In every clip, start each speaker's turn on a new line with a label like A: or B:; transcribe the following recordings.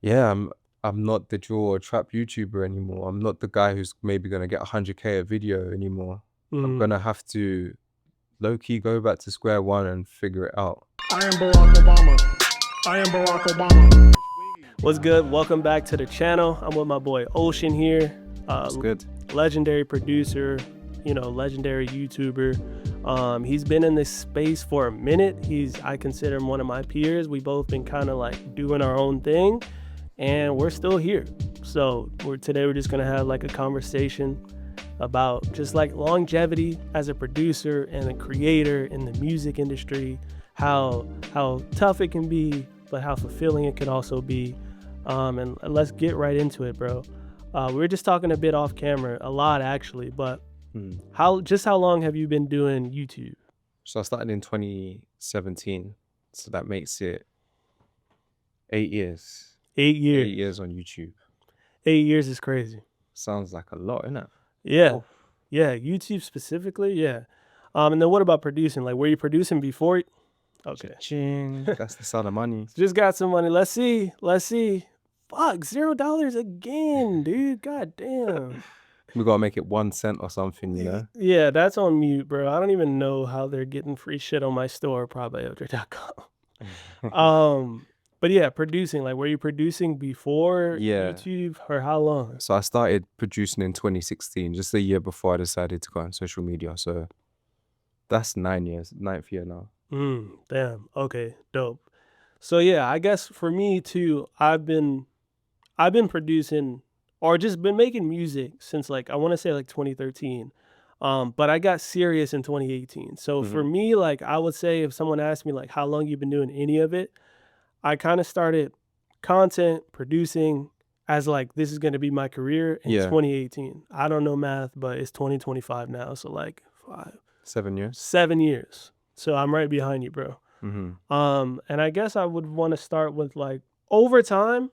A: Yeah, I'm not the drill or trap YouTuber anymore. I'm not the guy who's maybe gonna get 100K a video anymore. I'm
B: Mm.
A: gonna have to low-key go back to square one and figure it out.
B: I am Barack Obama. I am Barack Obama. What's good? Welcome back to the channel. I'm with my boy Ocean here.
A: It's good.
B: Legendary producer, legendary YouTuber. He's been in this space for a minute. I consider him one of my peers. We both been kind of like doing our own thing, and we're still here. So today we're just gonna have like a conversation about just like longevity as a producer and a creator in the music industry, how tough it can be, but how fulfilling it can also be. And let's get right into it, bro. We were just talking a bit off camera, a lot actually, but how long have you been doing YouTube?
A: So I started in 2017, so that makes it 8 years.
B: 8 years.
A: 8 years on YouTube.
B: 8 years is crazy.
A: Sounds like a lot, innit?
B: Yeah.
A: Oh.
B: Yeah, YouTube specifically, yeah. And then what about producing? Like, were you producing before? Okay.
A: Ching. That's the sound of money.
B: Just got some money. Let's see. Fuck, $0 again, dude. God damn.
A: We gotta make it 1 cent or something, you know?
B: Yeah, that's on mute, bro. I don't even know how they're getting free shit on my store, probably l.dre.com. But yeah, producing. Like, were you producing before YouTube, or how long?
A: So I started producing in 2016, just a year before I decided to go on social media. So that's 9 years, 9th year now.
B: Damn. Okay, dope. So yeah, I guess for me too, I've been producing or just been making music since like I want to say like 2013. But I got serious in 2018. So for me, like I would say if someone asked me like how long you've been doing any of it, I kind of started content producing as like this is going to be my career in 2018. I don't know math, but it's 2025 now, so like
A: 7 years.
B: 7 years. So I'm right behind you, bro. And I guess I would want to start with like over time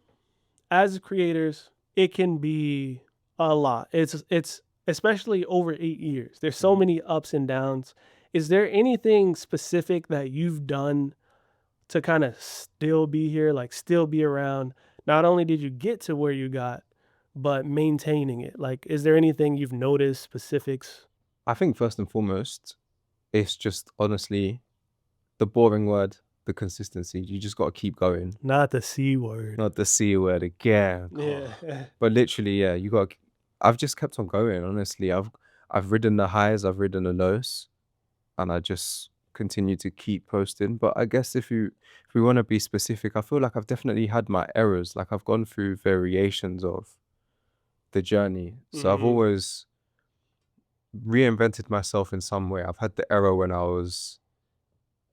B: as creators, it can be a lot. It's especially over 8 years. There's so many ups and downs. Is there anything specific that you've done to kind of still be here, like still be around? Not only did you get to where you got, but maintaining it. Like, is there anything you've noticed, specifics?
A: I think first and foremost, it's just honestly the boring word, the consistency. You just got to keep going.
B: Not the C word.
A: Not the C word again.
B: Yeah.
A: But literally, yeah, I've just kept on going, honestly. I've ridden the highs, I've ridden the lows, and I just continue to keep posting. But I guess if we want to be specific, I feel like I've definitely had my errors. Like I've gone through variations of the journey. So I've always reinvented myself in some way. I've had the era when I was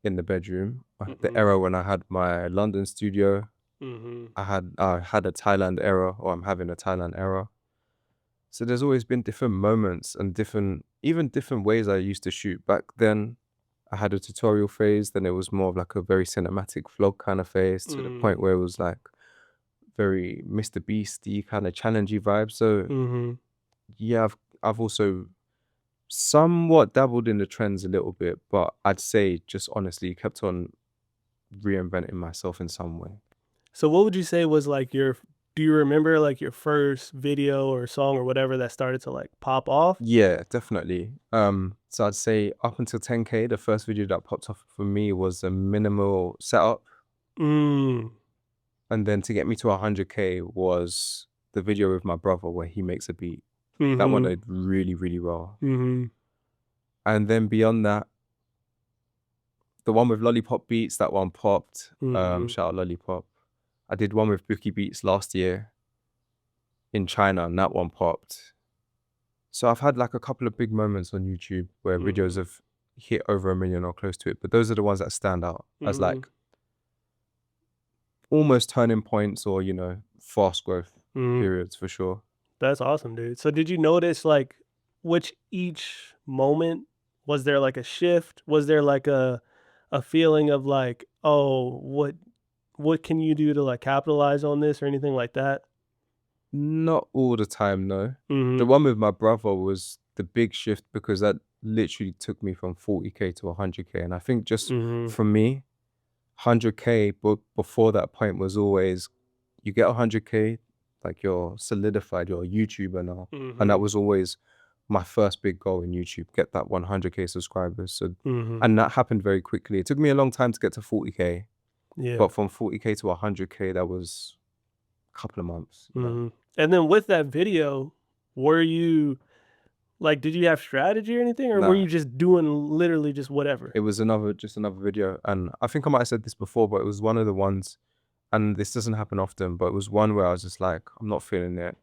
A: in the bedroom. I had the era when I had my London studio. I had a Thailand era, or I'm having a Thailand era. So there's always been different moments and different ways I used to shoot. Back then, I had a tutorial phase. Then it was more of like a very cinematic vlog kind of phase, to the point where it was like very Mr. Beasty kind of challengey vibe. So yeah, I've also somewhat dabbled in the trends a little bit, but I'd say just honestly kept on reinventing myself in some way.
B: So what would you say was like do you remember like your first video or song or whatever that started to like pop off?
A: Yeah, definitely. So I'd say up until 10K, the first video that popped off for me was a minimal setup. And then to get me to 100K was the video with my brother where he makes a beat. That one did really, really well. And then beyond that, the one with Lollipop Beats, that one popped. Shout out Lollipop. I did one with Bookie Beats last year in China, and that one popped. So I've had like a couple of big moments on YouTube where videos have hit over 1 million or close to it. But those are the ones that stand out as like almost turning points or, you know, fast growth periods for sure.
B: That's awesome, dude. So did you notice like which each moment, was there like a shift? Was there like a feeling of like, oh, what can you do to like capitalize on this or anything like that?
A: Not all the time, no. The one with my brother was the big shift because that literally took me from 40K to 100K. And I think just for me, 100K, but before that point was always you get 100K, like you're solidified, you're a YouTuber now. And that
B: Mm-hmm.
A: was always my first big goal in YouTube, get that 100K subscribers. So,
B: Mm-hmm.
A: and that happened very quickly. It took me a long time to get to 40K,
B: Yeah.
A: but from 40K to 100K, that was a couple of months.
B: Mm-hmm. And then with that video, were you like, did you have strategy or anything, or were
A: Nah,
B: you just doing literally just whatever?
A: it was just another video. And I think I might have said this before, but it was one of the ones, and this doesn't happen often, but it was one where I was just like, I'm not feeling it.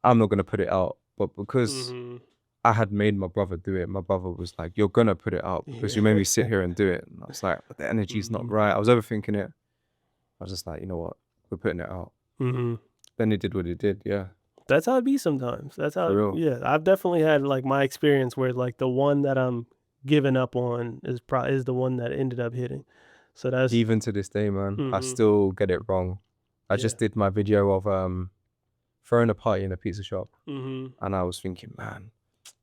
A: I'm not going to put it out. But because
B: Mm-hmm.
A: I had made my brother do it, my brother was like, you're going to put it out because you made me sit here and do it. And I was like, but the energy's not
B: Mm-hmm.
A: right. I was overthinking it. I was just like, you know what? We're putting it out.
B: Mm-hmm.
A: Then it did what it did. Yeah.
B: That's how it be sometimes. That's how,
A: For real.
B: yeah. I've definitely had like my experience where like the one that I'm giving up on is the one that ended up hitting. So that's
A: Even to this day, man, I
B: mm-hmm.
A: still get it wrong. I
B: Yeah.
A: just did my video of throwing a party in a pizza shop.
B: Mm-hmm.
A: And I was thinking, man,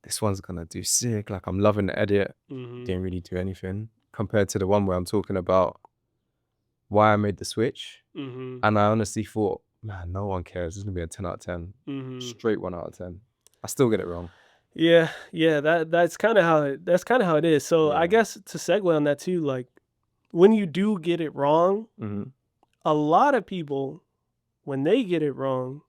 A: this one's going to do sick. Like, I'm loving the edit.
B: Mm-hmm.
A: Didn't really do anything compared to the one where I'm talking about why I made the switch.
B: Mm-hmm.
A: And I honestly thought, man, no one cares. This is gonna be a 10 out of 10.
B: Mm-hmm.
A: Straight 1 out of 10. I still get it wrong.
B: Yeah, yeah, that's kind of how it is. So I
A: Yeah.
B: guess to segue on that too, like when you do get it wrong,
A: Mm-hmm.
B: a lot of people, when they get it wrong,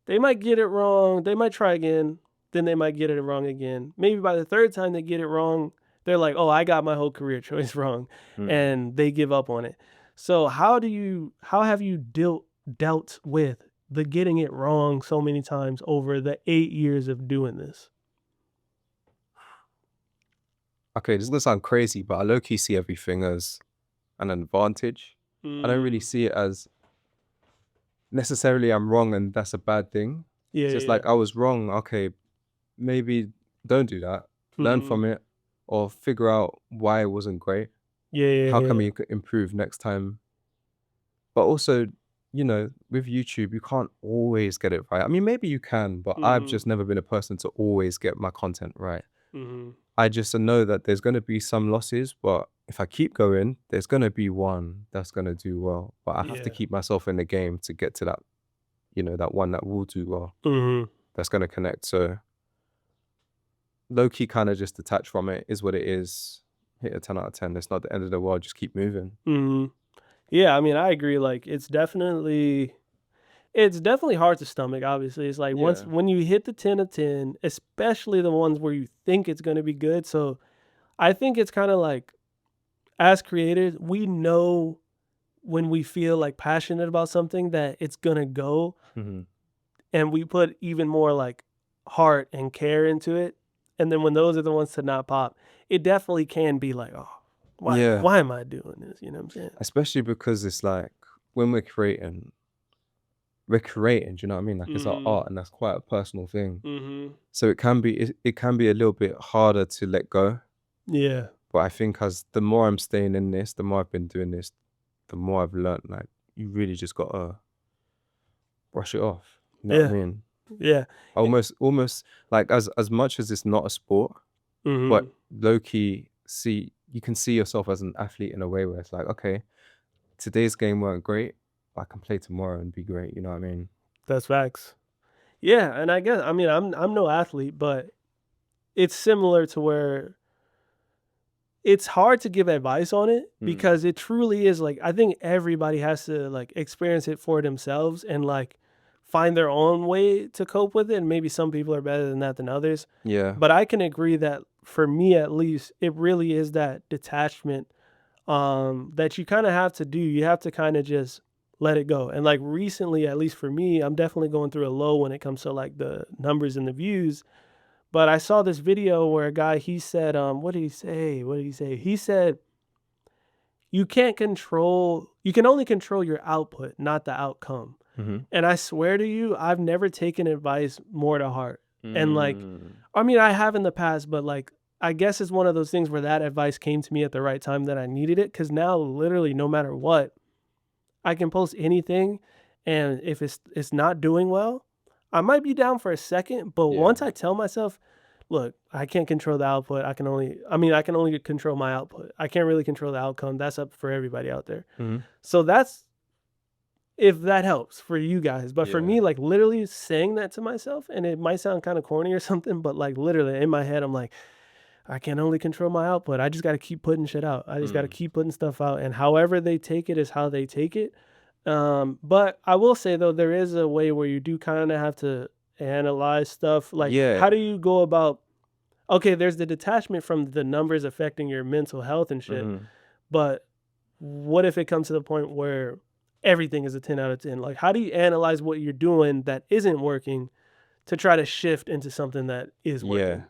B: they might get it wrong, they might try again, then they might get it wrong again. Maybe by the third time they get it wrong, they're like, "Oh, I got my whole career choice wrong,"
A: Mm.
B: and they give up on it. So how have you dealt with the getting it wrong so many times over the 8 years of doing this?
A: Okay, this is gonna sound crazy, but I low-key see everything as an advantage. I don't really
B: Mm.
A: see it as necessarily I'm wrong and that's a bad thing.
B: Yeah,
A: It's just
B: yeah.
A: like I was wrong. Okay, maybe don't do that. Learn
B: Mhm.
A: from it or figure out why it wasn't great.
B: Yeah, yeah,
A: How can
B: yeah.
A: we improve next time? But also, with YouTube, you can't always get it right. I mean, maybe you can, but I've
B: Mhm.
A: just never been a person to always get my content right.
B: Mhm.
A: I just know that there's going to be some losses, but if I keep going, there's going to be one that's going to do well. But I have to
B: Yeah.
A: keep myself in the game to get to that, that one that will do well,
B: Mhm.
A: that's going to connect. So low key kind of just detach from it is what it is. Hit a 10 out of 10. It's not the end of the world. Just keep moving.
B: Mhm. Yeah, I mean, I agree. Like, it's definitely hard to stomach. Obviously, it's like once
A: Yeah.
B: when you hit the 10 of 10, especially the ones where you think it's going to be good. So I think it's kind of like as creators, we know when we feel like passionate about something that it's gonna go,
A: Hmm.
B: and we put even more like heart and care into it. And then when those are the ones to not pop, it definitely can be like, oh,
A: Yeah.
B: why am I doing this? You know what I'm saying?
A: Especially because it's like when we're creating, do you know what I mean? Like it's our
B: Mm-hmm.
A: art and that's quite a personal thing.
B: Mm-hmm.
A: So it can be a little bit harder to let go.
B: Yeah.
A: But I think as the more I'm staying in this, the more I've been doing this, the more I've learned, like you really just gotta brush it off. You know what I
B: Yeah.
A: mean?
B: Yeah.
A: Almost like as much as it's not a sport,
B: Mm-hmm.
A: but low key you can see yourself as an athlete in a way where it's like, okay, today's game weren't great, but I can play tomorrow and be great, you know what I mean?
B: That's facts. Yeah, and I guess I mean I'm no athlete, but it's similar to where it's hard to give advice on it
A: Mm.
B: because it truly is like I think everybody has to like experience it for themselves and like find their own way to cope with it. And maybe some people are better than that than others.
A: Yeah.
B: But I can agree that for me at least, it really is that detachment that you kind of have to do. You have to kind of just let it go. And like recently, at least for me, I'm definitely going through a low when it comes to like the numbers and the views. But I saw this video where a guy he said, what did he say? What did he say? He said, you can only control your output, not the outcome.
A: Mm-hmm.
B: And I swear to you, I've never taken advice more to heart. And like,
A: Mm.
B: I mean, I have in the past, but like, I guess it's one of those things where that advice came to me at the right time that I needed it. Cause now literally no matter what, I can post anything. And if it's not doing well, I might be down for a second. But
A: Yeah.
B: once I tell myself, look, I can't control the output. I can only control my output. I can't really control the outcome. That's up for everybody out there.
A: Mm-hmm.
B: So if that helps for you guys. But for
A: Yeah.
B: me, like literally saying that to myself, and it might sound kind of corny or something, but like literally in my head, I'm like, I can only control my output. I just got to keep putting shit out. I just got to
A: Mm.
B: keep putting stuff out, and however they take it is how they take it. But I will say though, there is a way where you do kind of have to analyze stuff. Like,
A: Yeah.
B: how do you go about? Okay, there's the detachment from the numbers affecting your mental health and shit.
A: Mhm.
B: But what if it comes to the point where everything is a 10 out of 10? Like, how do you analyze what you're doing that isn't working to try to shift into something that is
A: Yeah.
B: working?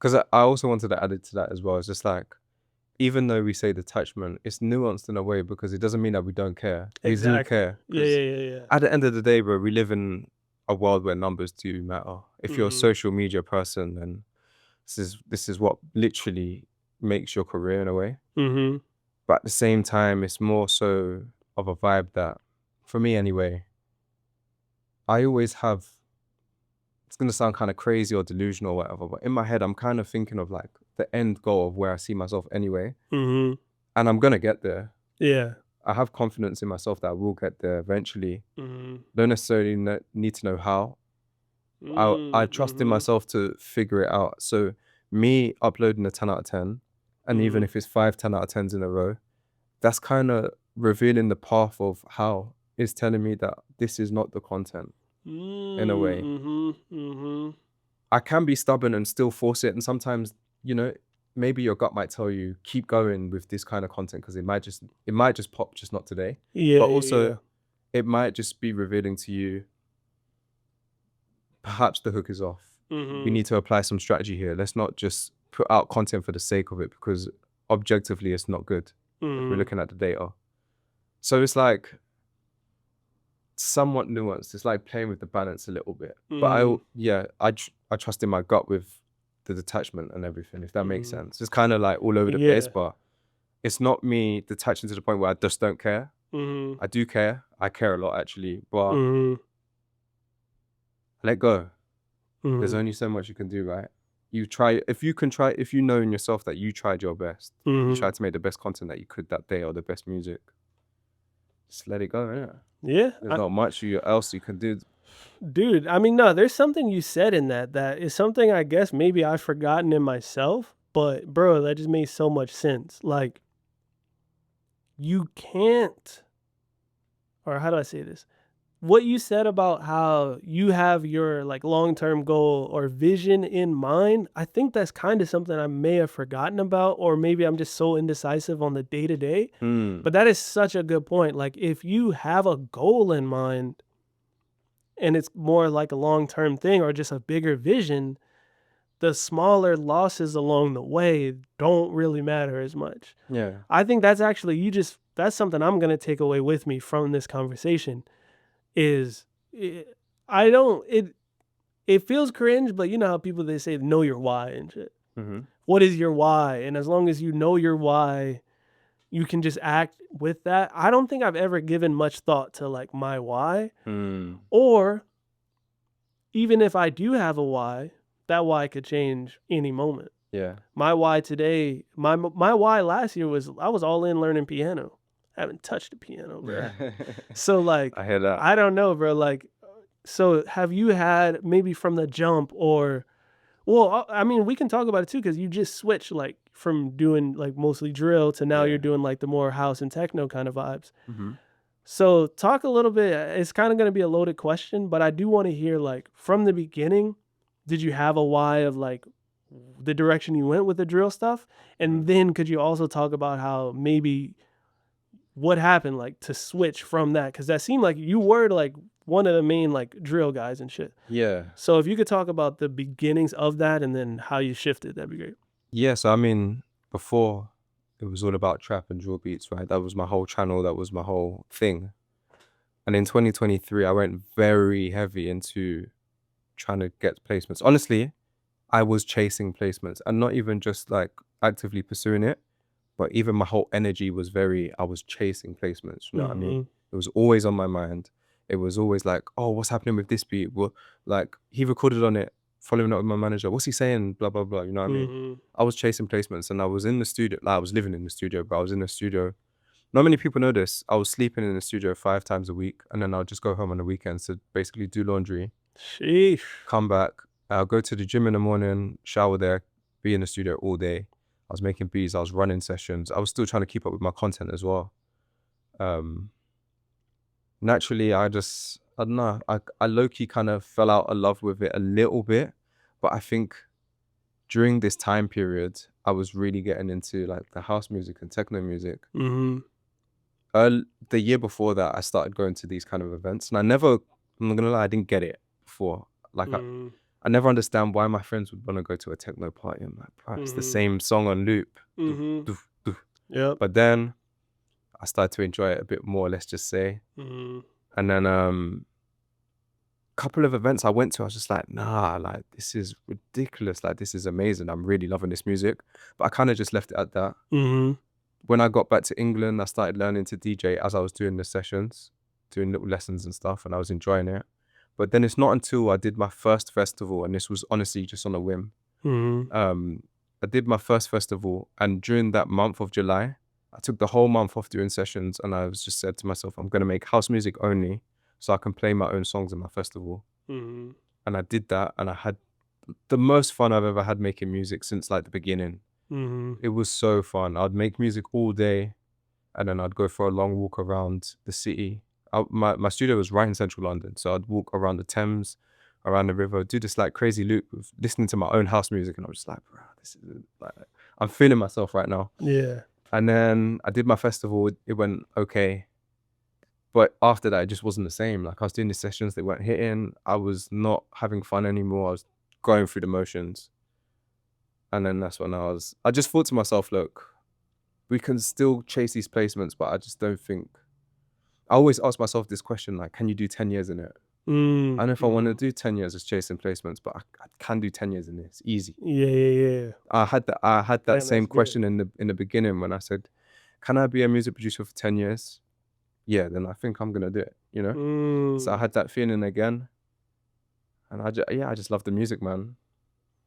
A: 'Cause I also wanted to add it to that as well. It's just like, even though we say detachment, it's nuanced in a way because it doesn't mean that we don't care. We do
B: Exactly.
A: care.
B: Yeah,
A: 'Cause
B: yeah, yeah, yeah.
A: at the end of the day, bro, we live in a world where numbers do matter. If you're a
B: Mhm.
A: social media person, then this is what literally makes your career in a way.
B: Mhm.
A: But at the same time, it's more so of a vibe that, for me anyway, I always have. It's gonna sound kind of crazy or delusional or whatever, but in my head, I'm kind of thinking of like the end goal of where I see myself anyway,
B: Mhm.
A: and I'm gonna get there.
B: Yeah.
A: I have confidence in myself that I will get there eventually.
B: Mhm.
A: Don't necessarily need to know how. I trust in
B: Mhm.
A: myself to figure it out. So me uploading a 10 out of 10, and even
B: Mhm.
A: if it's 5 10 out of 10s in a row, that's kind of revealing the path of how it's telling me that this is not the content in a way.
B: Mhm. Mhm.
A: I can be stubborn and still force it. And sometimes, you know, maybe your gut might tell you, keep going with this kind of content because it might just pop, just not today.
B: Yeah,
A: But
B: yeah,
A: also
B: yeah.
A: it might just be revealing to you, perhaps the hook is off. We
B: Mhm.
A: need to apply some strategy here. Let's not just put out content for the sake of it because objectively it's not good if we're
B: Mhm.
A: looking at the data. So it's like somewhat nuanced. It's like playing with the balance a little bit. But
B: Mhm.
A: yeah, I trust in my gut with the detachment and everything, if that makes
B: Mhm.
A: sense. It's kind of like all over the place,
B: Yeah.
A: but it's not me detaching to the point where I just don't care.
B: Mhm.
A: I do care. I care a lot actually, but
B: Mhm.
A: let go. There's
B: Mhm.
A: only so much you can do, right? You try, if you know in yourself that you tried your best, you
B: Mhm.
A: tried to make the best content that you could that day or the best music, just let it go, innit?
B: Yeah.
A: There's not much else you can do.
B: Dude, I mean, no, there's something you said in that that is something I guess maybe I've forgotten in myself, but bro, that just made so much sense. Like, you can't, or how do I say this? What you said about how you have your like long-term goal or vision in mind, I think that's kind of something I may have forgotten about, or maybe I'm just so indecisive on the day to day.
A: Hmm.
B: But that is such a good point. Like, if you have a goal in mind and it's more like a long-term thing or just a bigger vision, the smaller losses along the way don't really matter as much.
A: Yeah.
B: I think that's actually that's something I'm going to take away with me from this conversation is it, I don't it feels cringe, but you know how people they say know your why and shit.
A: Mm-hmm.
B: What is your why? And as long as you know your why, you can just act with that. I don't think I've ever given much thought to like my why,
A: Hmm.
B: or even if I do have a why, that why could change any moment.
A: Yeah.
B: My why today, my why last year was I was all in learning piano. I haven't touched the piano, bro. So like,
A: I hear that.
B: I don't know, bro. Like, so have you had maybe from the jump or, well, I mean, we can talk about it too because you just switched like from doing like mostly drill to now you're
A: Yeah.
B: doing like the more house and techno kind of vibes.
A: Mm-hmm.
B: So talk a little bit. It's kind of going to be a loaded question, but I do want to hear like from the beginning, did you have a why of like the direction you went with the drill stuff?
A: Mm-hmm.
B: And then could you also talk about how maybe what happened like to switch from that? Because that seemed like you were like one of the main like drill guys and shit.
A: Yeah.
B: So if you could talk about the beginnings of that and then how you shifted, that'd be great.
A: Yeah. So I mean, before it was all about trap and drill beats, right? That was my whole channel. That was my whole thing. And in 2023, I went very heavy into trying to get placements. Honestly, I was chasing placements and not even just like actively pursuing it, but even my whole energy was I was chasing placements. You know what I mean?
B: Mm-hmm.
A: It was always on my mind. It was always like, oh, what's happening with this beat? Well, like he recorded on it, following up with my manager. What's he saying? Blah, blah, blah. You know what I mean?
B: Mm-hmm.
A: I was chasing placements and I was in the studio. Like I was living in the studio, but I was in the studio not many people know this. I was sleeping in the studio 5 times a week, and then I'll just go home on the weekends to basically do laundry,
B: Sheesh.
A: come back, I'll go to the gym in the morning, shower there, be in the studio all day. I was making beats, I was running sessions. I was still trying to keep up with my content as well. Naturally, I don't know, I low-key kind of fell out of love with it a little bit, but I think during this time period, I was really getting into like the house music and techno music.
B: Mm-hmm.
A: The year before that, I started going to these kind of events, and I'm not gonna lie, I didn't get it before. Like
B: Mm-hmm.
A: I never understand why my friends would want to go to a techno party. I'm like, bro, it's the
B: Mm-hmm.
A: same song on loop. Doof,
B: Mm-hmm.
A: doof, doof.
B: Yep.
A: But then I started to enjoy it a bit more, let's just say.
B: Mm-hmm.
A: And then couple of events I went to, I was just like, nah, like this is ridiculous. Like this is amazing. I'm really loving this music. But I kind of just left it at that.
B: Mm-hmm.
A: When I got back to England, I started learning to DJ as I was doing the sessions, doing little lessons and stuff, and I was enjoying it. But then it's not until I did my first festival, and this was honestly just on a whim.
B: Mm-hmm.
A: I did my first festival, and during that month of July, I took the whole month off doing sessions, and I was just said to myself, I'm gonna make house music only, so I can play my own songs in my festival.
B: Mm-hmm.
A: And I did that, and I had the most fun I've ever had making music since like the beginning.
B: Mm-hmm.
A: It was so fun. I'd make music all day, and then I'd go for a long walk around the city. My studio was right in central London, so I'd walk around the Thames, around the river, do this like crazy loop of listening to my own house music, and I was just like, bro, this is like, I'm feeling myself right now.
B: Yeah.
A: And then I did my festival. It went okay, but after that, it just wasn't the same. Like I was doing the sessions, they weren't hitting. I was not having fun anymore. I was going through the motions. And then that's when I just thought to myself, look, we can still chase these placements, but I just don't think, I always ask myself this question, like, can you do 10 years in it? I don't know if I want to do 10 years as chasing placements, but I can do 10 years in this, easy.
B: Yeah.
A: I had that
B: Damn,
A: same
B: that's good.
A: question in the beginning when I said, can I be a music producer for 10 years? Yeah, then I think I'm gonna do it, you know? So I had that feeling again. And I just love the music, man.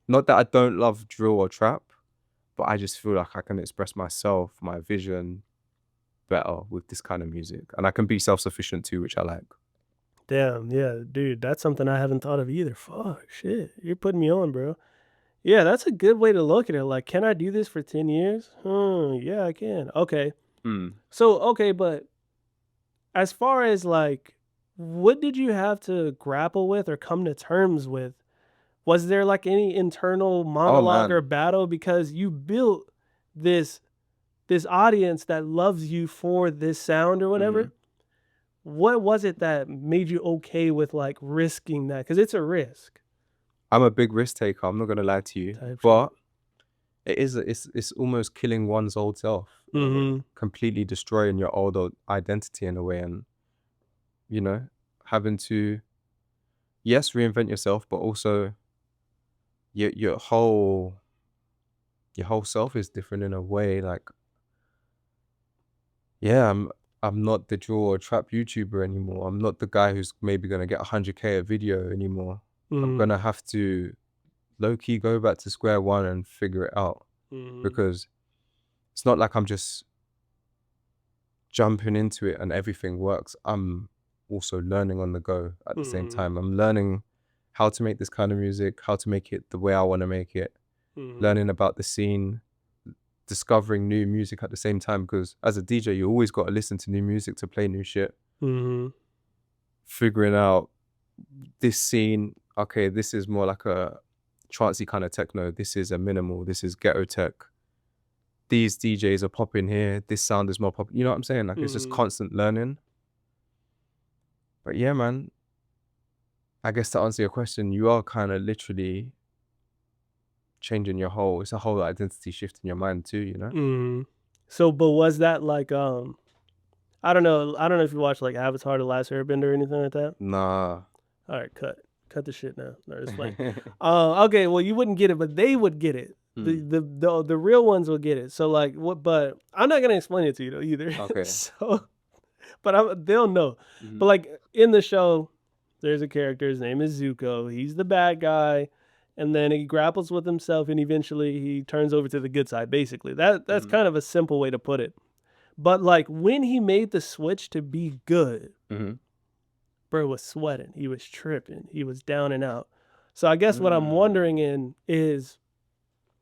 A: Not that I don't love drill or trap, but I just feel like I can express myself, my vision better with this kind of music. And I can be self-sufficient too, which I like.
B: Damn, yeah, dude, that's something I haven't thought of either. Fuck, shit, you're putting me on, bro. Yeah, that's a good way to look at it. Like, can I do this for 10 years? Yeah, I can. Okay.
A: Mm.
B: So, okay, but as far as like, what did you have to grapple with or come to terms with? Was there like any internal
A: Oh
B: monologue or
A: man.
B: battle because you built this this audience that loves you for this sound or
A: Hmm.
B: whatever? What was it that made you okay with like risking that? Because it's a risk
A: I'm a big risk taker, I'm not gonna lie to you.
B: type shit.
A: But it's almost killing one's old self.
B: Mm-hmm.
A: Completely destroying your old identity in a way, and you know, having to, yes, reinvent yourself, but also your whole self is different in a way. Like, yeah, I'm not the drill or trap YouTuber anymore. I'm not the guy who's maybe gonna get 100K a video anymore. I'm
B: Mm-hmm.
A: gonna have to low key go back to square one and figure it out,
B: Mm-hmm.
A: because it's not like I'm just jumping into it and everything works. I'm also learning on the go at the same
B: Mm-hmm.
A: time. I'm learning how to make this kind of music, how to make it the way I want to make it,
B: Mm-hmm.
A: learning about the scene, discovering new music at the same time, because as a DJ, you always got to listen to new music to play new shit.
B: Mm-hmm.
A: Figuring out this scene, okay, this is more like a trancey kind of techno, this is a minimal, this is ghetto tech. These DJs are popping here, this sound is more pop. You know what I'm saying? Like, it's just
B: Mm-hmm.
A: constant learning. But yeah, man, I guess to answer your question, you are kind of literally changing it's a whole identity shift in your mind too, you know?
B: Mm-hmm. So, but was that like I don't know if you watched like Avatar: The Last Airbender or anything like that.
A: Nah.
B: All right, cut the shit now. No, it's fine. Okay, well you wouldn't get it, but they would get it.
A: Hmm.
B: The real ones will get it. So like what? But I'm not gonna explain it to you though either.
A: Okay.
B: So, but they'll know. But
A: Mhm.
B: like in the show, there's a character. His name is Zuko. He's the bad guy, and then he grapples with himself, and eventually he turns over to the good side. Basically, that's
A: Mhm.
B: kind of a simple way to put it. But like when he made the switch to be good,
A: Mhm.
B: bro was sweating. He was tripping. He was down and out. So I guess what I'm
A: Mm.
B: wondering in is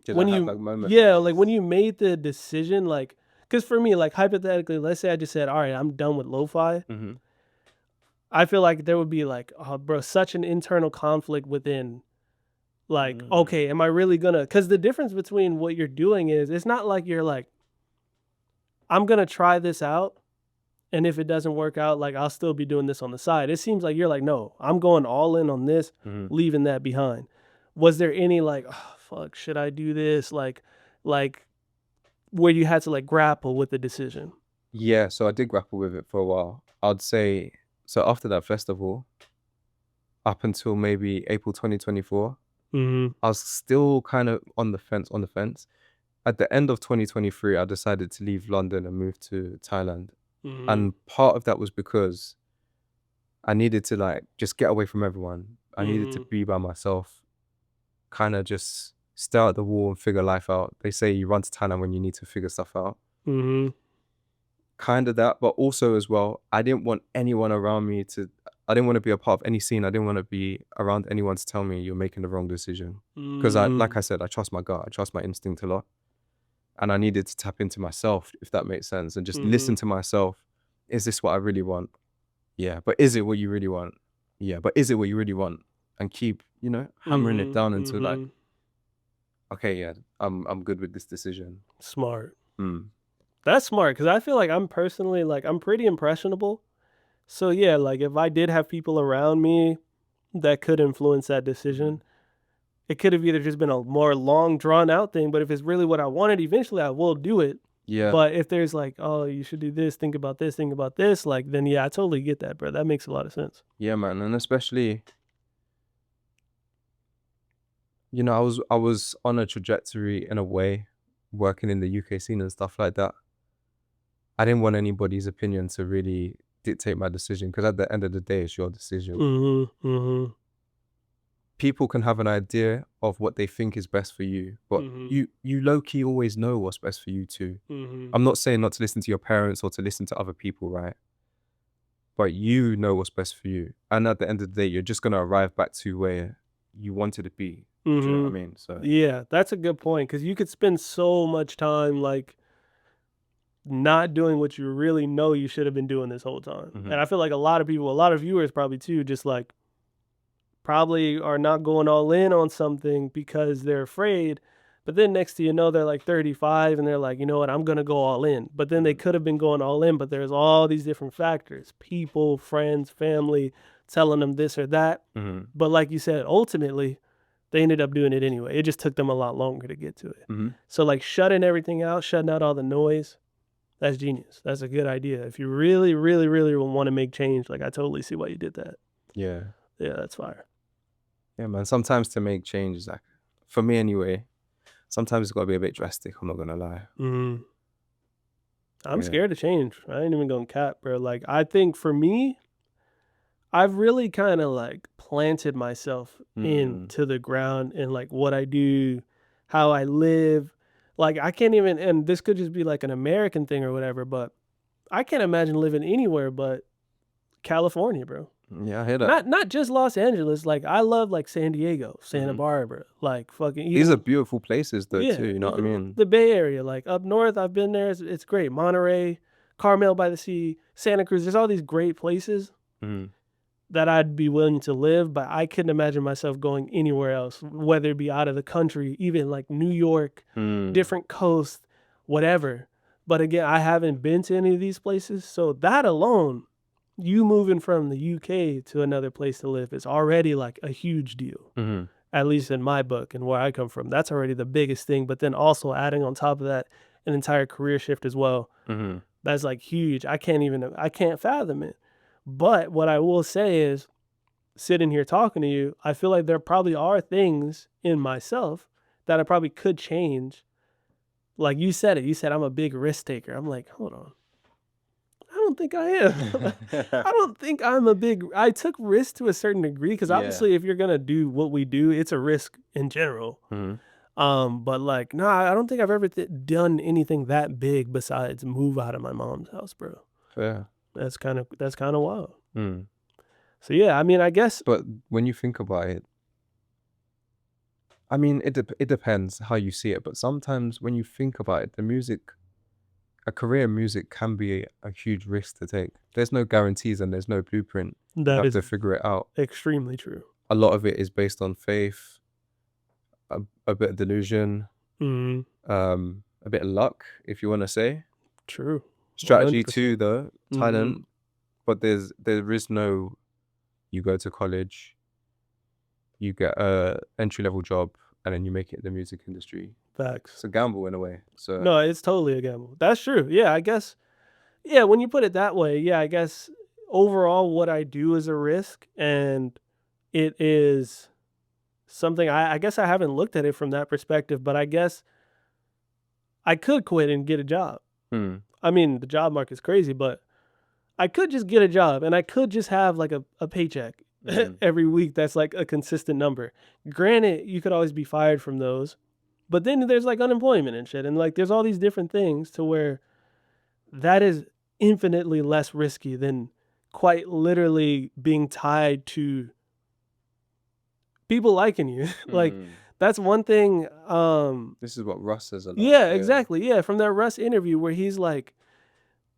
A: Did I
B: when
A: have
B: you,
A: that moment like
B: yeah, like when
A: this?
B: you made the decision, like, because for me, like hypothetically, let's say I just said, all right, I'm done with lo-fi.
A: Mhm.
B: I feel like there would be like, oh, bro, such an internal conflict within. Like,
A: Mm.
B: okay, am I really gonna? Because the difference between what you're doing is, it's not like you're like, I'm gonna try this out, and if it doesn't work out, like I'll still be doing this on the side. It seems like you're like, no, I'm going all in on this,
A: Mhm.
B: leaving that behind. Was there any like, oh, fuck, should I do this? Like where you had to like grapple with the decision?
A: Yeah, so I did grapple with it for a while. I'd say so after that festival, up until maybe April 2024,
B: Mm-hmm.
A: I was still kind of on the fence. At the end of 2023, I decided to leave London and move to Thailand.
B: Mm-hmm.
A: And part of that was because I needed to like just get away from everyone. I needed to
B: Mm-hmm.
A: be by myself, kind of just stare at the wall and figure life out. They say you run to Thailand when you need to figure stuff out.
B: Mm-hmm.
A: Kind of that, but also as well, I didn't want anyone around me to I didn't want to be a part of any scene. I didn't want to be around anyone to tell me you're making the wrong decision. Because like
B: Mm-hmm.
A: I said, I trust my gut. I trust my instinct a lot. And I needed to tap into myself, if that makes sense, and just
B: Mm-hmm.
A: listen to myself. Is this what I really want? Yeah. But is it what you really want? Yeah. But is it what you really want? And keep, hammering it
B: Mm-hmm.
A: down until like,
B: Mm-hmm.
A: okay, yeah, I'm good with this decision.
B: Smart.
A: Mm.
B: That's smart because I feel like I'm personally like I'm pretty impressionable. So yeah, like if I did have people around me that could influence that
A: Mhm.
B: decision, it could have either just been a more long drawn out thing, but if it's really what I wanted, eventually I will do it.
A: Yeah.
B: But if there's like, oh, you should do this, think about this, like then yeah, I totally get that, bro. That makes a lot of sense.
A: Yeah, man. And especially, I was on a trajectory in a way, working in the UK scene and stuff like that. I didn't want anybody's opinion to really dictate my decision because at the end of the day, it's your decision.
B: Mm-hmm. Mm-hmm.
A: People can have an idea of what they think is best for you, but
B: Mm-hmm.
A: you low key always know what's best for you too.
B: Mm-hmm.
A: I'm not saying not to listen to your parents or to listen to other people, right? But you know what's best for you. And at the end of the day, you're just gonna arrive back to where you wanted to be. Do you know what I
B: Mm-hmm.
A: mean? So
B: Yeah, that's a good point because you could spend so much time like not doing what you really know you should have been doing this whole time. And
A: mhm.
B: I feel like a lot of people, a lot of viewers probably too, just like probably are not going all in on something because they're afraid. But then next to you know, they're like 35 and they're like, you know what, I'm going to go all in. But then they
A: Mhm.
B: could have been going all in, but there's all these different factors people, friends, family telling them this or that.
A: Mhm.
B: But like you said, ultimately, they ended up doing it anyway. It just took them a lot longer to get to it.
A: Mhm.
B: So, like, shutting everything out, shutting out all the noise, that's genius. That's a good idea. If you really, really, really want to make change, like, I totally see why you did that.
A: Yeah.
B: Yeah, that's fire.
A: Yeah, man. Sometimes to make change is like, for me anyway, sometimes it's got to be a bit drastic. I'm not going to lie.
B: Mm. I'm
A: Yeah.
B: scared to change. I ain't even gonna cap, bro. Like, I think for me, I've really kind of like planted myself
A: Mm.
B: into the ground and like what I do, how I live. Like, I can't even, and this could just be like an American thing or whatever, but I can't imagine living anywhere but California, bro.
A: Yeah, I hear that.
B: Not just Los Angeles. Like I love like San Diego, Santa
A: Mhm.
B: Barbara, like fucking
A: These are
B: even
A: beautiful places though
B: yeah,
A: too, you know what I mean?
B: the Bay Area, like up north. I've been there. It's great. Monterey, Carmel by the Sea, Santa Cruz. There's all these great places
A: Mhm.
B: that I'd be willing to live, but I couldn't imagine myself going anywhere else, whether it be out of the country, even like New York,
A: Mm.
B: different coast, whatever. But again, I haven't been to any of these places, so that alone, you moving from the UK to another place to live is already like a huge deal.
A: Mhm.
B: At least in my book and where I come from. That's already the biggest thing. But then also adding on top of that an entire career shift as well.
A: Mhm.
B: That's like huge. I can't fathom it. But what I will say is sitting here talking to you, I feel like there probably are things in myself that I probably could change. Like you said it. You said I'm a big risk taker. I'm like, hold on. I don't think I am. I don't think I'm a big I took risk to a certain degree because
A: Yeah.
B: obviously if you're gonna do what we do, it's a risk in general.
A: Mhm.
B: But like, nah, I don't think I've ever done anything that big besides move out of my mom's house, bro.
A: Fair.
B: That's kind of wild.
A: Mm.
B: So yeah, I mean, I guess.
A: But when you think about it, I mean, it depends how you see it. But sometimes when you think about it, a career in music can be a huge risk to take. There's no guarantees and there's no blueprint. You
B: That
A: have
B: is
A: to figure it out.
B: extremely true.
A: A lot of it is based on faith, a bit of delusion,
B: Mm-hmm.
A: a bit of luck, if you want to say.
B: True.
A: Strategy
B: 100%.
A: too, though, talent.
B: Mm-hmm.
A: But there is no, you go to college, you get a entry-level job, and then you make it in the music industry.
B: Facts.
A: It's a gamble in a way. So
B: No, it's totally a gamble. That's true. Yeah, I guess. Yeah, when you put it that way, yeah, I guess overall what I do is a risk, and it is something I guess I haven't looked at it from that perspective, but I guess I could quit and get a job. I mean, the job market's crazy, but I could just get a job and I could just have like a paycheck every week that's like a consistent number. Granted, you could always be fired from those, but then there's like unemployment and shit. And like there's all these different things to where that is infinitely less risky than quite literally being tied to people liking you. Like that's one thing.
A: This is what Russ says a lot.
B: Yeah, exactly. Yeah, from that Russ interview where he's like,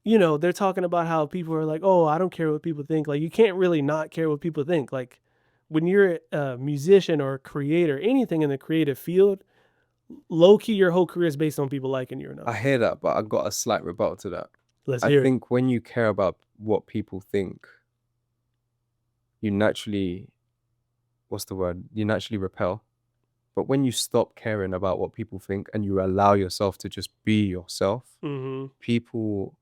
B: you know, they're talking about how people are like, oh, I don't care what people think. Like, you can't really not care what people think. Like, when you're a musician or a creator, anything in the creative field, low key, your whole career is based on people liking you or not.
A: I hear that, but I got a slight rebuttal to that.
B: Let's hear
A: I think when you care about what people think, you naturally, what's the word? You naturally repel. But when you stop caring about what people think and you allow yourself to just be yourself, people,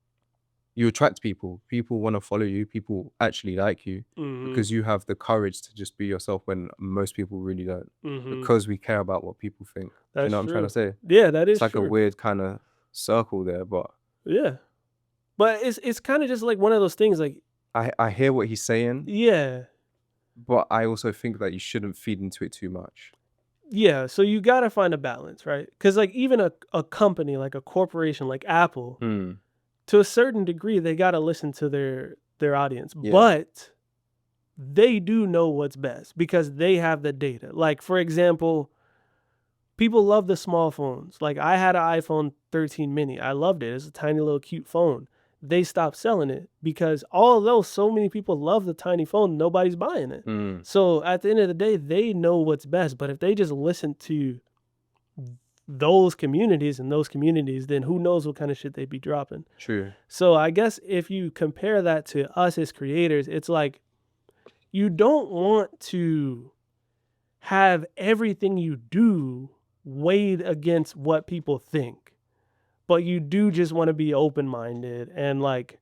A: you attract people. People want to follow you. People actually like you because you have the courage to just be yourself when most people really don't. Because we care about what people think. Do you know what I'm trying to say?
B: Yeah, that is
A: It's like a weird kind of circle there, but
B: yeah. But it's kind of just like one of those things. Like
A: I hear what he's saying.
B: Yeah.
A: But I also think that you shouldn't feed into it too much.
B: Yeah, so you got to find a balance, right? Because like even a company, like a corporation like Apple, to a certain degree, they got to listen to their audience. Yeah. But they do know what's best because they have the data. Like, for example, people love the small phones. Like, I had an iPhone 13 mini. I loved it. It's a tiny little cute phone. They stopped selling it because although so many people love the tiny phone, nobody's buying it. So at the end of the day, they know what's best. But if they just listen to those communities, then who knows what kind of shit they'd be dropping.
A: True.
B: So I guess if you compare that to us as creators, it's like you don't want to have everything you do weighed against what people think. But you do just want to be open-minded and like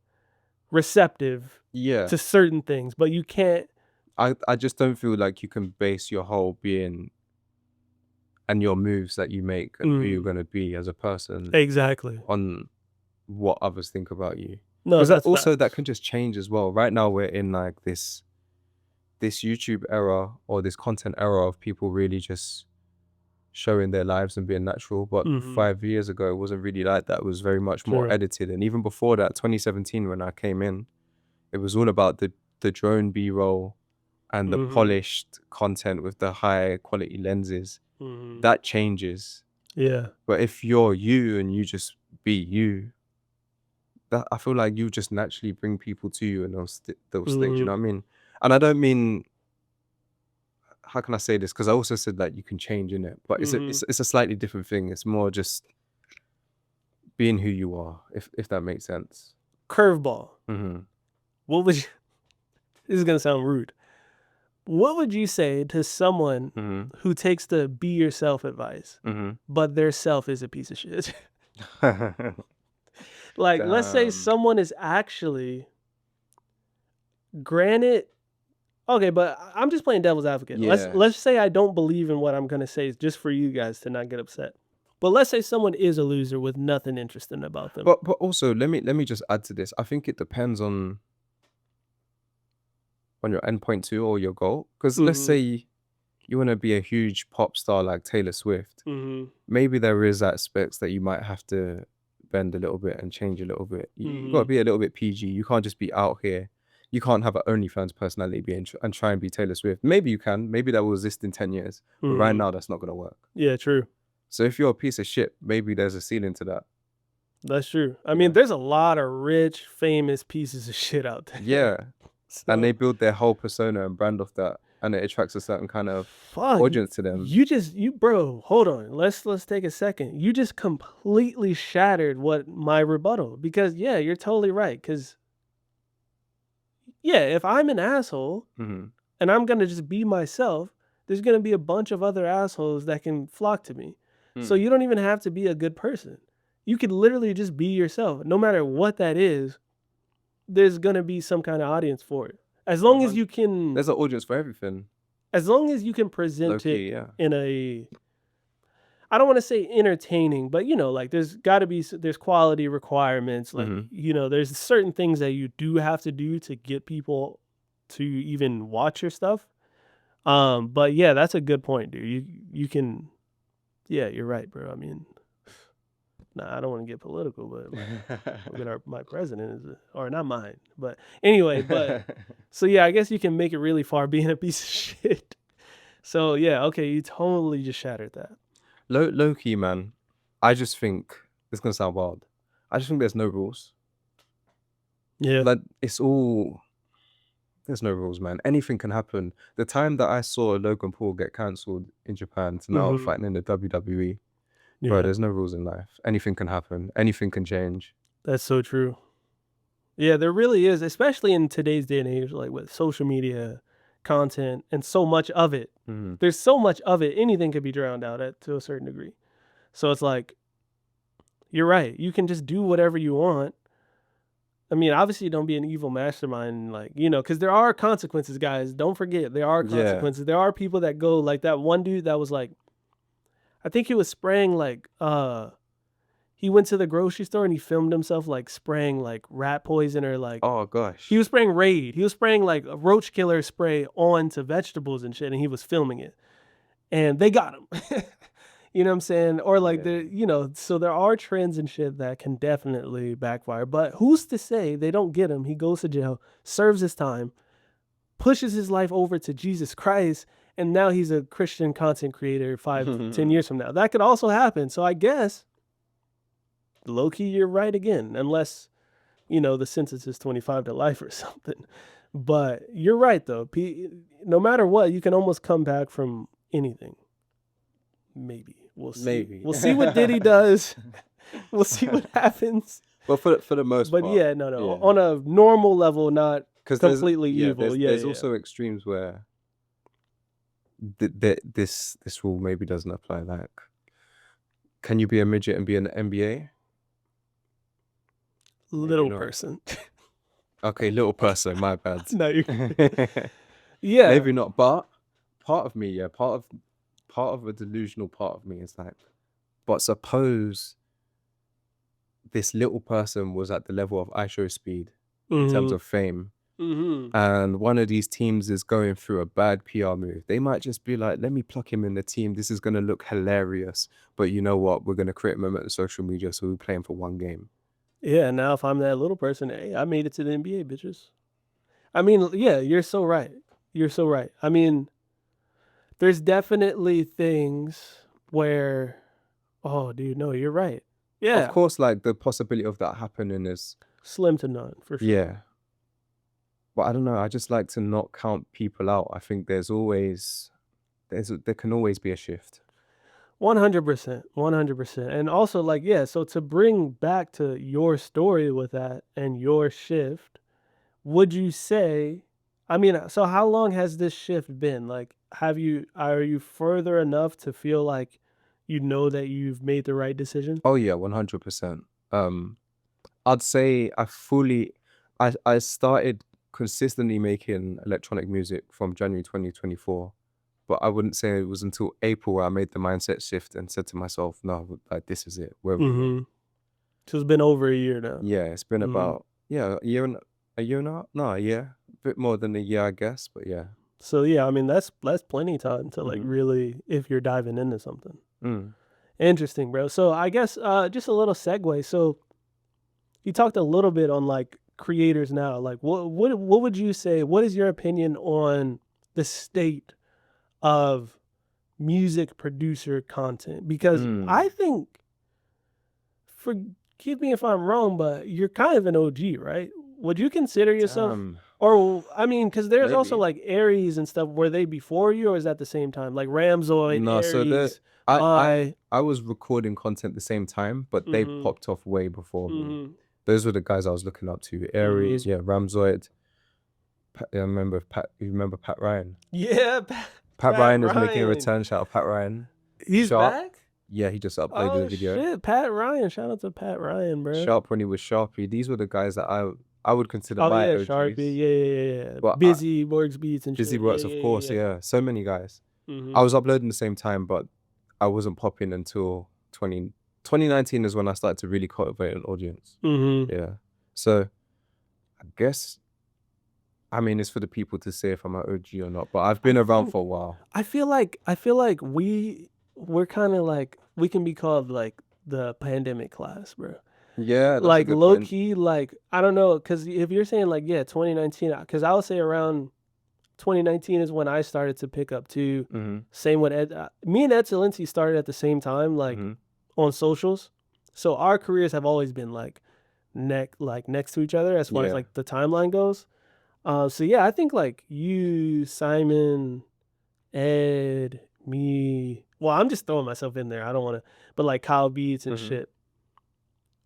B: receptive to certain things. But you can't.
A: I just don't feel like you can base your whole being and your moves that you make and who you're going to be as a person
B: exactly
A: on what others think about you.
B: No,
A: because also that can just change as well. Right now we're in like this YouTube era or this content era of people really just showing their lives and being natural, but 5 years ago it wasn't really like that. It was very much more edited. And even before that, 2017 when I came in, it was all about the drone B-roll and the polished content with the high quality lenses. That changes.
B: Yeah.
A: But if you're you and you just be you, that I feel like you just naturally bring people to you in those things, you know what I mean? And I don't mean, how can I say this? Because I also said that you can change in it, but it's a slightly different thing. It's more just being who you are, if that makes sense.
B: Curveball. What would you, this is gonna sound rude. What would you say to someone who takes the be yourself advice, but their self is a piece of shit? Like, let's say someone is actually, granted, okay, but I'm just playing devil's advocate. Yeah. Let's say I don't believe in what I'm gonna say just for you guys to not get upset. But let's say someone is a loser with nothing interesting about them.
A: But also let me just add to this. I think it depends on your endpoint too or your goal. Because let's say you want to be a huge pop star like Taylor Swift,
B: Mhm.
A: maybe there is aspects that you might have to bend a little bit and change a little bit. You got to
B: Mhm.
A: be a little bit PG. You can't just be out here. You can't have an OnlyFans personality and try and be Taylor Swift. Maybe you can. Maybe that will exist in 10 years. But right
B: Mhm.
A: now, that's not going to work.
B: Yeah, true.
A: So if you're a piece of shit, maybe there's a ceiling to that.
B: That's true. I
A: Yeah.
B: mean, there's a lot of rich, famous pieces of shit out there.
A: Yeah. And
B: So
A: they build their whole persona and brand off that. And it attracts a certain kind of
B: fuck
A: audience to them.
B: you bro, hold on. Let's take a second. You just completely shattered what my rebuttal, because yeah, you're totally right. Cause yeah, if I'm an asshole
A: Mhm.
B: and I'm gonna just be myself, there's gonna be a bunch of other assholes that can flock to me. So
A: Mm.
B: you don't even have to be a good person. You could literally just be yourself. No matter what that is, there's gonna be some kind of audience for it. As long as you can
A: There's an audience for everything.
B: present it
A: Low-key, yeah.
B: in a, I don't want to say entertaining, but like there's got to be there's quality requirements. Like
A: Mhm.
B: there's certain things that you do have to do to get people to even watch your stuff. But yeah, that's a good point, dude. You can, yeah, you're right, bro. I mean, nah, I don't want to get political, but look at my president is, or not mine, but anyway, but so yeah, I guess you can make it really far being a piece of shit. So yeah, okay, you totally just shattered that.
A: Low-key, man, I just think it's gonna sound wild. I just think there's no rules.
B: Yeah.
A: Like, there's no rules, man. Anything can happen. The time that I saw Logan Paul get cancelled in Japan to now
B: Mhm.
A: fighting in the WWE, bro,
B: Yeah,
A: there's no rules in life. Anything can happen. Anything can change.
B: that's so true. Yeah, there really is, especially in today's day and age, like with social media content and so much of it.
A: Mhm.
B: There's so much of it, anything could be drowned out to a certain degree. So it's like, you're right. You can just do whatever you want. I mean, obviously, don't be an evil mastermind, like, because there are consequences, guys. Don't forget, there are
A: Yeah.
B: consequences. There are people that go like that one dude that was like, I think he was spraying like, he went to the grocery store and he filmed himself like spraying like rat poison or like,
A: Oh
B: he
A: gosh.
B: was spraying Raid. He was spraying like a roach killer spray onto vegetables and shit, and he was filming it. And they got him. You know what I'm saying? Or like
A: Yeah.
B: so there are trends and shit that can definitely backfire. But who's to say they don't get him? He goes to jail, serves his time, pushes his life over to Jesus Christ, and now he's a Christian content creator 5-10 years from now. That could also happen. So I guess low key, you're right again, unless the sentence is 25 to life or something. But you're right though. No matter what, you can almost come back from anything. Maybe we'll see.
A: Maybe.
B: We'll see what Diddy does. We'll see what happens.
A: Well, for the most
B: But
A: part,
B: yeah, no,
A: yeah.
B: on a normal level, not
A: Because
B: completely evil. Yeah,
A: there's
B: yeah.
A: also extremes where this rule maybe doesn't apply. Like, can you be a midget and be in the NBA?
B: Little
A: not.
B: person.
A: Okay, little person, my bad.
B: No, yeah.
A: Maybe not, but part of me, yeah, part of a delusional part of me is like, but suppose this little person was at the level of ISO speed in terms of fame, and one of these teams is going through a bad PR move. They might just be like, let me pluck him in the team. This is gonna look hilarious. But you know what? We're gonna create a moment on social media, so we play him for one game.
B: Yeah, now if I'm that little person, hey, I made it to the NBA, bitches. I mean, yeah, you're so right. You're so right. I mean, there's definitely things where, oh, dude, no, you're right.
A: Of
B: Yeah,
A: course, like the possibility of that happening is
B: slim to none for sure.
A: yeah. But I don't know. I just like to not count people out. I think there can always be a shift.
B: 100%, 100%. And also, like, yeah, so to bring back to your story with that and your shift, would you say, I mean, so how long has this shift been? Like, are you further enough to feel like that you've made the right decision?
A: Oh yeah, 100%. I'd say I started consistently making electronic music from January 2024, but I wouldn't say it was until April where I made the mindset shift and said to myself, no, like this is it. Where we
B: Mm-hmm. So it's been over a year now.
A: Yeah, it's been
B: Mm-hmm.
A: about a year and a half? No, a year, a bit more than a year, I guess. But yeah,
B: So yeah, I mean that's plenty of time to like
A: Mhm.
B: really, if you're diving into something.
A: Mm.
B: Interesting, bro. So I guess just a little segue. So you talked a little bit on like creators now. Like what would you say? What is your opinion on the state of music producer content? Because
A: Mm.
B: I think, forgive me if I'm wrong, but you're kind of an OG, right? Would you consider yourself,
A: Damn.
B: or I mean, because there's also
A: Maybe.
B: like Aries and stuff. Were they before you, or is that the same time? Like Ramzoid,
A: No, so
B: Aries,
A: I I
B: I.
A: I was recording content the same time, but they
B: Mm-hmm.
A: popped off way before me.
B: Mm-hmm.
A: Those were the guys I was looking up to.
B: Mm-hmm.
A: Aries, yeah, Ramzoid. I remember Pat. You remember Pat Ryan?
B: Yeah,
A: Pat
B: Pat
A: Ryan is making a
B: Ryan.
A: return. Shout out Pat Ryan.
B: He's
A: Sharp.
B: back.
A: Yeah, he just uploaded a
B: Oh
A: video.
B: shit, Pat Ryan. Shout out to Pat Ryan, bro.
A: Sharp when he was Sharpie. These were the guys that I would consider
B: Oh
A: my
B: yeah, Sharpie.
A: OGs.
B: Yeah, yeah, yeah, yeah.
A: But
B: Busy Works Beats and
A: Busy
B: shit. Yeah,
A: Works, of
B: yeah, yeah,
A: course.
B: yeah.
A: Yeah, so many guys. I
B: Mm-hmm.
A: was uploading the same time, but I wasn't popping until 2019 is when I started to really cultivate an audience.
B: Mm-hmm.
A: Yeah. So I guess, I mean, it's for the people to say if I'm an OG or not, but I've
B: I
A: been around
B: think
A: for a while.
B: I feel like we're kind of like, we can be called like the pandemic class, bro.
A: Yeah, that's a
B: Like
A: good
B: low
A: point.
B: key, like I don't know, because if you're saying like, yeah, 2019, because I would say around 2019 is when I started to pick up too.
A: Mm-hmm.
B: Same with Ed. Me and Ed Salinski started at the same time, like
A: Mm-hmm.
B: on socials. So our careers have always been like next to each other as far as
A: Yeah.
B: like the timeline goes. So yeah, I think like you, Simon, Ed, me. Well, I'm just throwing myself in there. I don't want to, but like Kyle Beats and
A: Mm-hmm.
B: shit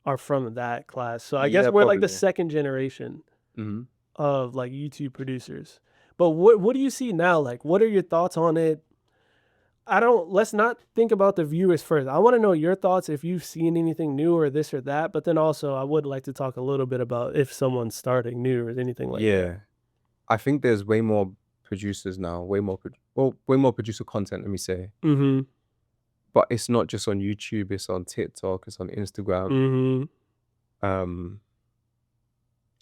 B: are from that class. So I guess
A: Yeah,
B: we're like the
A: probably.
B: second generation
A: Mm-hmm.
B: of like YouTube producers. But what do you see now? Like, what are your thoughts on it? I don't. Let's not think about the viewers first. I want to know your thoughts if you've seen anything new or this or that. But then also, I would like to talk a little bit about if someone's starting new or anything like that.
A: Yeah. I think there's way more producers now, way more producer content, let me say.
B: Mm-hmm.
A: But it's not just on YouTube, it's on TikTok, it's on Instagram.
B: Mm-hmm.
A: Um,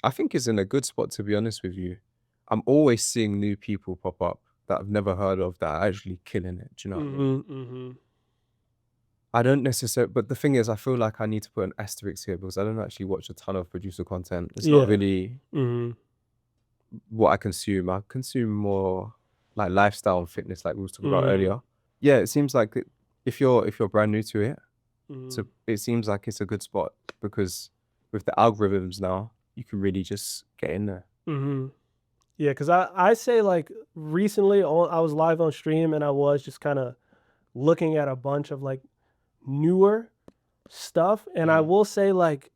A: I think it's in a good spot, to be honest with you. I'm always seeing new people pop up that I've never heard of that are actually killing it. Do you know what I mean?
B: Mm-hmm. Mm-hmm.
A: I don't necessarily, but the thing is, I feel like I need to put an asterisk here because I don't actually watch a ton of producer content. It's not
B: Yeah.
A: really
B: Mm-hmm.
A: what I consume. I consume more like lifestyle and fitness, like we was talking about
B: Mm-hmm.
A: earlier. Yeah, it seems like if you're brand new to it,
B: Mm-hmm.
A: so it seems like it's a good spot because with the algorithms now, you can really just get in there.
B: Mm-hmm. Yeah, because I say like recently I was live on stream and I was just kind of looking at a bunch of like newer stuff, and I
A: Mhm.
B: will say like,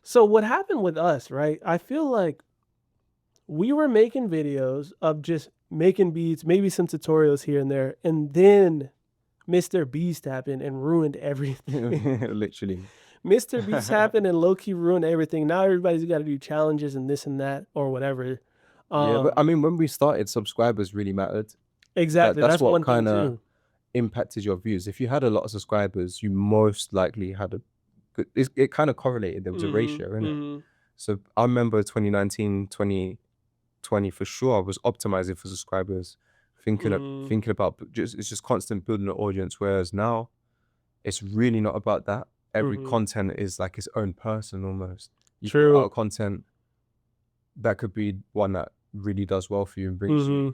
B: so what happened with us, right? I feel like we were making videos of just making beats, maybe some tutorials here and there, and then Mr. Beast happened and ruined everything.
A: Literally.
B: Mr. Beast happened and low key ruined everything. Now everybody's got to do challenges and this and that or whatever.
A: Yeah, but I
B: Um,
A: mean, when we started, subscribers really mattered.
B: exactly.
A: That's
B: That's
A: what
B: one thing
A: kind of
B: too.
A: impacted your views. If you had a lot of subscribers, you most likely had a good. It kind of correlated. There was a
B: Mm-hmm.
A: ratio in it.
B: Mm-hmm.
A: So I remember 2019, 2020 for sure. I was optimizing for subscribers,
B: Mm-hmm.
A: thinking about it's just constant building an audience. Whereas now, it's really not about that. Every
B: Mm-hmm.
A: content is like its own person almost. You put
B: True.
A: out content that could be one that really does well for you and brings you.
B: Mm-hmm.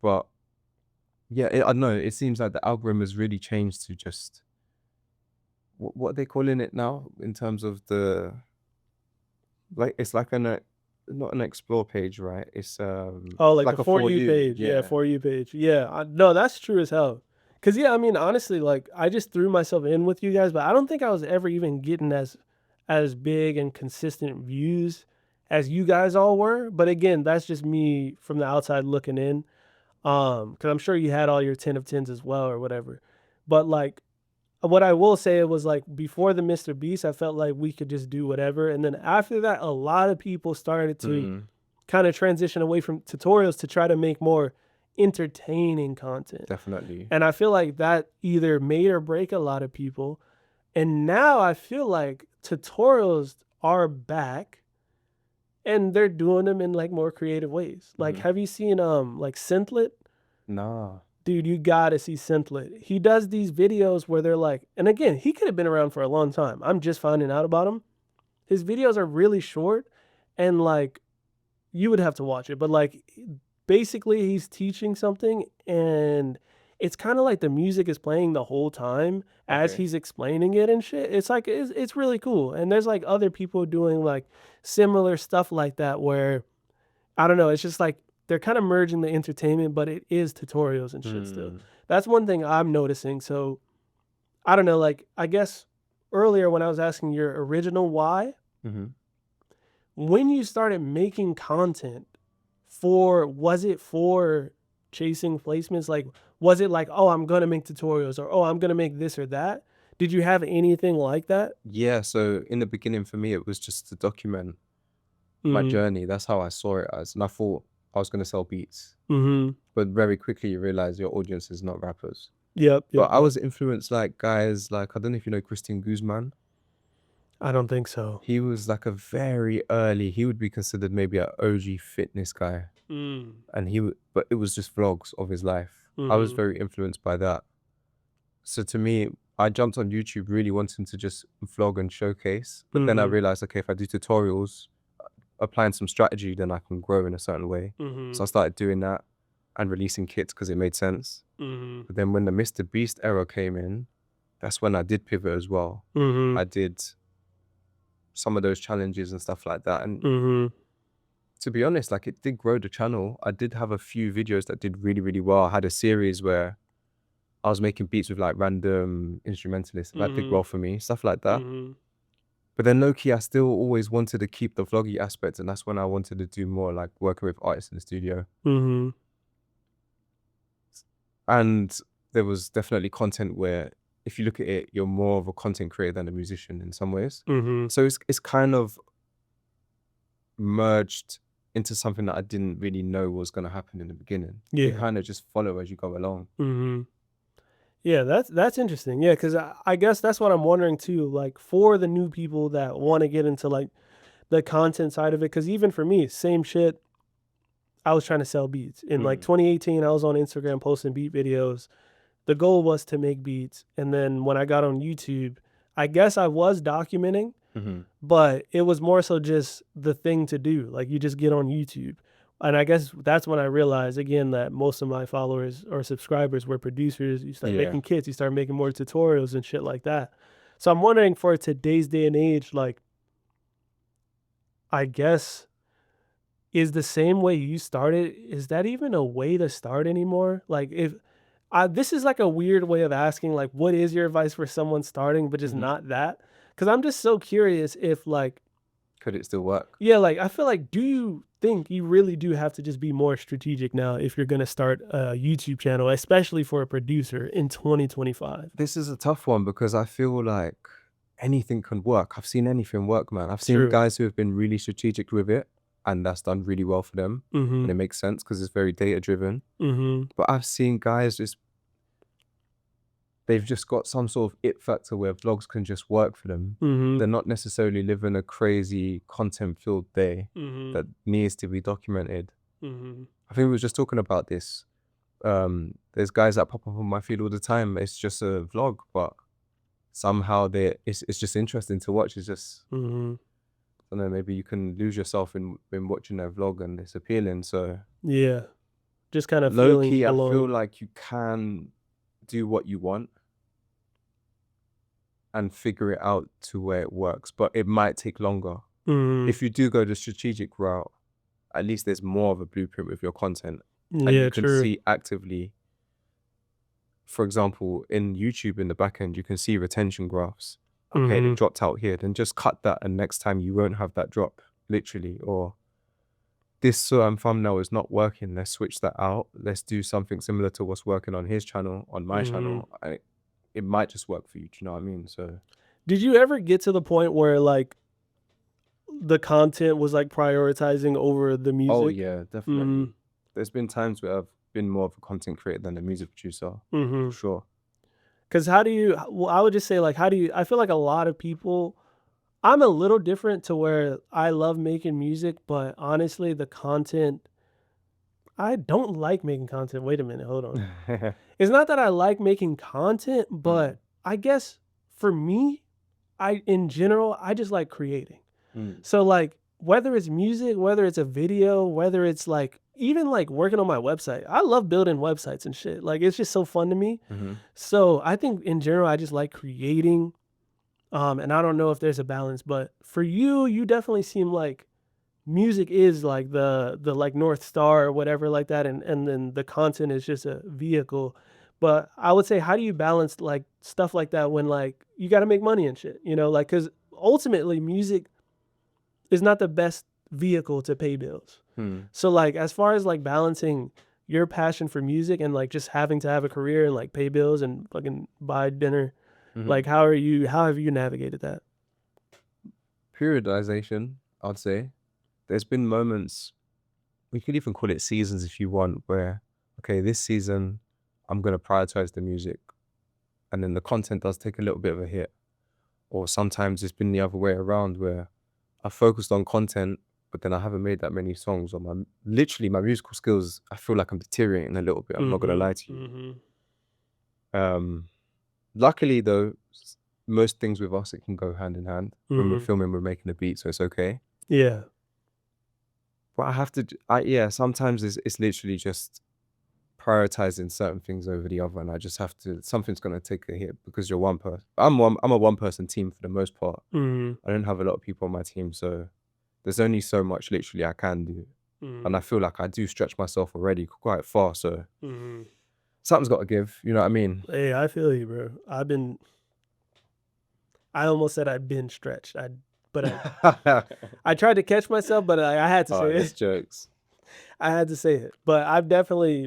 A: But yeah, I don't know. It seems like the algorithm has really changed to just what are they calling it now in terms of the like it's like not an explore page, right?
B: Oh,
A: It's
B: like
A: like
B: the
A: a
B: For
A: for
B: You
A: you.
B: page. Yeah,
A: Yeah.
B: For You page. Yeah, no, that's true as hell. Cause yeah, I mean, honestly, like I just threw myself in with you guys, but I don't think I was ever even getting as big and consistent views as you guys all were. But again, that's just me from the outside looking in. Because I'm sure you had all your 10 of 10s as well or whatever. But like what I will say, it was like before the Mr. Beast, I felt like we could just do whatever. And then after that, a lot of people started to
A: Mm,
B: kind of transition away from tutorials to try to make more entertaining content.
A: definitely.
B: And I feel like that either made or break a lot of people. And now I feel like tutorials are back and they're doing them in like more creative ways. Like,
A: Mhm.
B: have you seen like Synthlit?
A: Nah.
B: Dude, you gotta see Synthlit. He does these videos where they're like, and again, he could have been around for a long time. I'm just finding out about him. His videos are really short, and like you would have to watch it, but like basically he's teaching something, and it's kind of like the music is playing the whole time as
A: Okay.
B: he's explaining it and shit. It's like it's really cool. And there's like other people doing like similar stuff like that where I don't know, it's just like they're kind of merging the entertainment, but it is tutorials and shit still.
A: Hmm.
B: That's one thing I'm noticing. So I don't know, like I guess earlier when I was asking your original why,
A: Mhm.
B: when you started making content for, was it for chasing placements? Like, was it like, oh, I'm gonna make tutorials, or oh, I'm gonna make this or that? Did you have anything like that?
A: Yeah, so in the beginning for me, it was just to document my
B: Mm-hmm.
A: journey. That's how I saw it as, and I thought I was gonna sell beats.
B: Mm-hmm.
A: But very quickly you realize your audience is not rappers.
B: Yep.
A: But
B: Yep.
A: I
B: Yep.
A: was influenced like guys like, I don't know if you know Christian Guzman.
B: I don't think so.
A: He was like a very early, he would be considered maybe an OG fitness guy.
B: Mm.
A: And but it was just vlogs of his life. I was
B: Mm-hmm.
A: very influenced by that. So to me, I jumped on YouTube really wanting to just vlog and showcase. But then I
B: Mm-hmm.
A: realized, okay, if I do tutorials, applying some strategy, then I can grow in a certain way.
B: Mm-hmm.
A: So I started doing that and releasing kits because it made sense.
B: Mm-hmm.
A: But then when the Mr. Beast era came in, that's when I did pivot as well.
B: Mm-hmm.
A: I did some of those challenges and stuff like that. And
B: Mm-hmm.
A: to be honest, like it did grow the channel. I did have a few videos that did really, really well. I had a series where I was making beats with like random instrumentalists. That did
B: Mm-hmm.
A: well for me, stuff like that.
B: Mm-hmm.
A: But then low-key, I still always wanted to keep the vloggy aspect, and that's when I wanted to do more like working with artists in the studio.
B: Mm-hmm.
A: And there was definitely content where, if you look at it, you're more of a content creator than a musician in some ways.
B: Mm-hmm.
A: So it's kind of merged into something that I didn't really know was going to happen in the beginning. You
B: Yeah.
A: kind of just follow as you go along.
B: Mm-hmm. Yeah, that's interesting. Yeah, because I guess that's what I'm wondering too. Like for the new people that want to get into like the content side of it, because even for me, same shit. I was trying to sell beats in like
A: Mm.
B: 2018. I was on Instagram posting beat videos. The goal was to make beats, and then when I got on YouTube, I guess I was documenting,
A: Mm-hmm.
B: but it was more so just the thing to do. Like you just get on YouTube. And I guess that's when I realized again that most of my followers or subscribers were producers. You start
A: Yeah.
B: making kits, you start making more tutorials and shit like that. So I'm wondering for today's day and age, like, I guess, is the same way you started, is that even a way to start anymore? Like, if this is like a weird way of asking, like, what is your advice for someone starting, but just
A: Mm-hmm.
B: not that? Because I'm just so curious if, like,
A: Could it still work?
B: yeah, like I feel like, do you think you really do have to just be more strategic now if you're gonna start a YouTube channel, especially for a producer in 2025?
A: This is a tough one because I feel like anything can work. I've seen anything work, man. I've seen
B: True.
A: guys who have been really strategic with it, and that's done really well for them.
B: Mm-hmm.
A: And it makes sense because it's very data driven.
B: Mm-hmm.
A: But I've seen guys they've just got some sort of it factor where vlogs can just work for them.
B: Mm-hmm.
A: They're not necessarily living a crazy content filled day
B: Mm-hmm.
A: that needs to be documented.
B: Mm-hmm.
A: I think we were just talking about this. There's guys that pop up on my feed all the time. It's just a vlog, but somehow it's just interesting to watch. It's just,
B: Mm-hmm.
A: I don't know, maybe you can lose yourself in watching their vlog and it's appealing. So
B: Yeah. Just kind of
A: low
B: feeling
A: key, I feel
B: belonging.
A: like you can do what you want and figure it out to where it works, but it might take longer.
B: Mm-hmm.
A: If you do go the strategic route, at least there's more of a blueprint with your content, and
B: Yeah,
A: you can
B: true.
A: see actively. For example, in YouTube in the back end, you can see retention graphs. Okay,
B: Mm-hmm.
A: it dropped out here, then just cut that, and next time you won't have that drop, literally. Or this thumbnail is not working, let's switch that out. Let's do something similar to what's working on his channel, on my
B: Mm-hmm.
A: channel. It might just work for you, do you know what I mean? So,
B: Did you ever get to the point where like the content was like prioritizing over the
A: oh
B: music?
A: yeah,
B: Mm-hmm.
A: definitely. There's been times where I've been more of a content creator than a music producer,
B: Mm-hmm.
A: for sure.
B: Because how do you, well, I would just say, like, how do you, I feel like a lot of people, I'm a little different to where I love making music, but honestly, the content, I don't like making content. Wait a minute, hold on. It's not that I like making content,
A: Mm,
B: but I guess for me, in general, I just like creating.
A: mm,
B: So like whether it's music, whether it's a video, whether it's like even like working on my website. I love building websites and shit. Like it's just so fun to me.
A: mhm,
B: So I think in general I just like creating. And I don't know if there's a balance, but for you, you definitely seem like music is like the like North Star or whatever like that, and then the content is just a vehicle. But I would say, how do you balance like stuff like that when like you got to make money and shit, like because ultimately music is not the best vehicle to pay bills.
A: mm,
B: So like as far as like balancing your passion for music and like just having to have a career and like pay bills and fucking buy dinner,
A: mhm.
B: like how have you navigated that?
A: Periodization, I'd say. There's been moments, we could even call it seasons if you want, where, okay, this season I'm gonna prioritize the music, and then the content does take a little bit of a hit. Or sometimes it's been the other way around where I focused on content, but then I haven't made that many songs, or literally my musical skills, I feel like I'm deteriorating a little bit. I'm not gonna
B: Mm-hmm.
A: lie to you.
B: Mm-hmm.
A: Um, Luckily though, most things with us, it can go hand in hand. When we're
B: Mm-hmm.
A: filming, we're making a beat, so it's okay.
B: Yeah.
A: But I have to, yeah, sometimes it's literally just prioritizing certain things over the other, and I just have to. Something's gonna take a hit because you're one person. I'm a one person team for the most part.
B: Mm-hmm.
A: I don't have a lot of people on my team, so there's only so much literally I can do, and
B: Mm-hmm.
A: I feel like I do stretch myself already quite far. So
B: Mm-hmm.
A: something's got to give. You know what I mean?
B: Hey, I feel you, bro. I almost said I've been stretched. But I tried to catch myself, but I had to
A: Oh,
B: say
A: it's
B: it.
A: jokes.
B: I had to say it. But I've definitely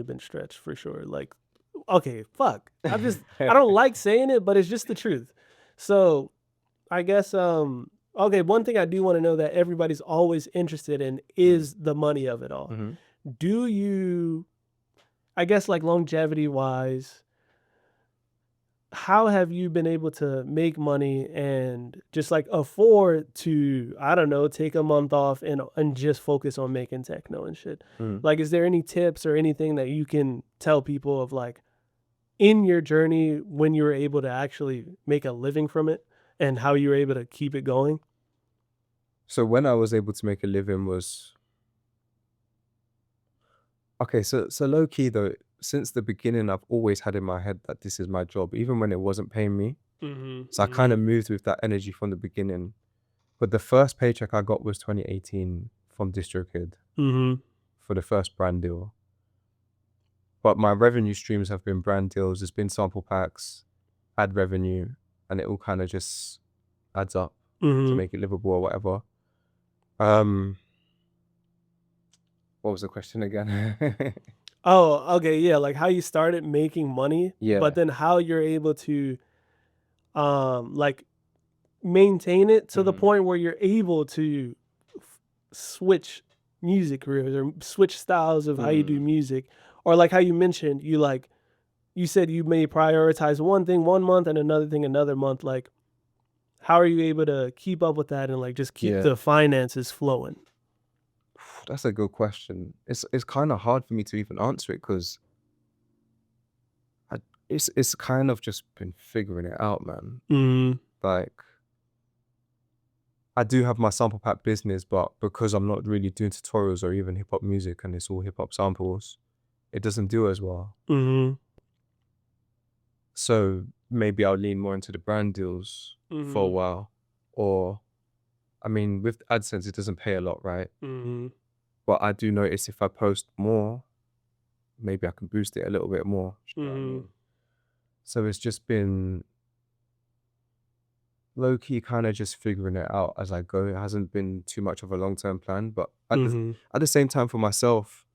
B: been stretched for sure. Like, okay, fuck. I don't like saying it, but it's just the truth. So I guess okay, one thing I do want to know that everybody's always interested in
A: Mm,
B: is the money of it all.
A: mhm.
B: Do you, I guess like longevity wise, how have you been able to make money and just like afford to, I don't know, take a month off and just focus on making techno and shit?
A: Mm.
B: Like, is there any tips or anything that you can tell people of like in your journey when you were able to actually make a living from it and how you were able to keep it going?
A: So when I was able to make a living was okay. So low key though, since the beginning, I've always had in my head that this is my job, even when it wasn't paying me.
B: Mm-hmm.
A: So I kind of moved with that energy from the beginning. But the first paycheck I got was 2018 from DistroKid
B: Mm-hmm.
A: for the first brand deal. But my revenue streams have been brand deals, it's been sample packs, ad revenue, and it all kind of just adds up to
B: Mm-hmm.
A: make it livable or whatever. Um, what was the question again?
B: Oh, okay, yeah, like how you started making money, but
A: Yeah.
B: then how you're able to like maintain it to the
A: Mhm.
B: point where you're able to switch music careers or switch styles of how you do
A: Mm.
B: music, or like how you mentioned you said you may prioritize one thing one month and another thing another month. Like how are you able to keep up with that and like just keep
A: Yeah.
B: the finances flowing?
A: That's a good question. It's kind of hard for me to even answer it because it's kind of just been figuring it out, man.
B: Mm,
A: Like I do have my sample pack business, but because I'm not really doing tutorials or even hip hop music and it's all hip hop samples, it doesn't do as well.
B: mm,
A: So maybe I'll lean more into the brand deals for a
B: mm,
A: while. Or I mean, with AdSense, it doesn't pay a lot, right?
B: mm,
A: But I do notice if I post more, maybe I can boost it a little bit more. You know what I
B: mm,
A: mean? So it's just been low key kind of just figuring it out as I go. It hasn't been too much of a long term plan, but
B: mm,
A: at the same time for myself,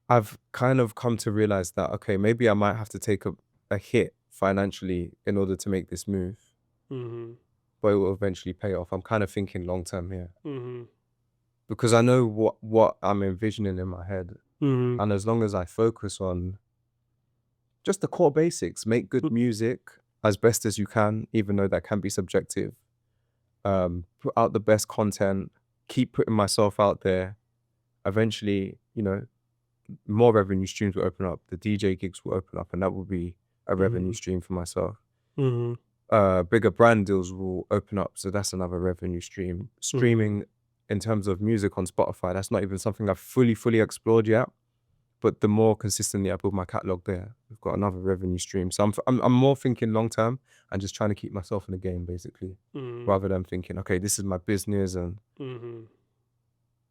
A: I've kind of come to realize that okay, maybe I might have to take a hit financially in order to make this move,
B: mm,
A: but it will eventually pay off. I'm kind of thinking long term here
B: mm,
A: because I know what I'm envisioning in my head,
B: mm,
A: and as long as I focus on just the core basics, make good music, as best as you can, even though that can be subjective. Put out the best content, keep putting myself out there. Eventually, you know, more revenue streams will open up. The DJ gigs will open up, and that will be a revenue stream for myself. Bigger brand deals will open up, so that's another revenue stream. Streaming in terms of music on Spotify, that's not even something I've fully explored yet. But the more consistently I build my catalog there, we've got another revenue stream. So I'm more thinking long term and just trying to keep myself in the game, basically, rather than thinking, okay, this is my business. And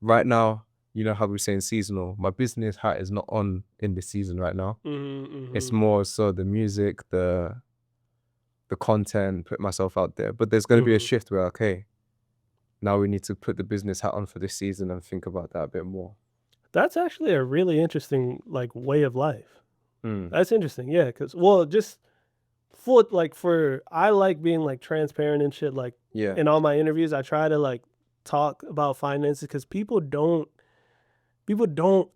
A: right now, you know how we're saying seasonal, my business hat is not on in this season right now. It's more so the music, the content, put myself out there. But there's going to be a shift where, okay, now we need to put the business hat on for this season and think about that a bit more.
B: That's actually a really interesting like way of life. That's interesting, yeah. Because just I like being like transparent and shit. Like in all my interviews, I try to like talk about finances because people don't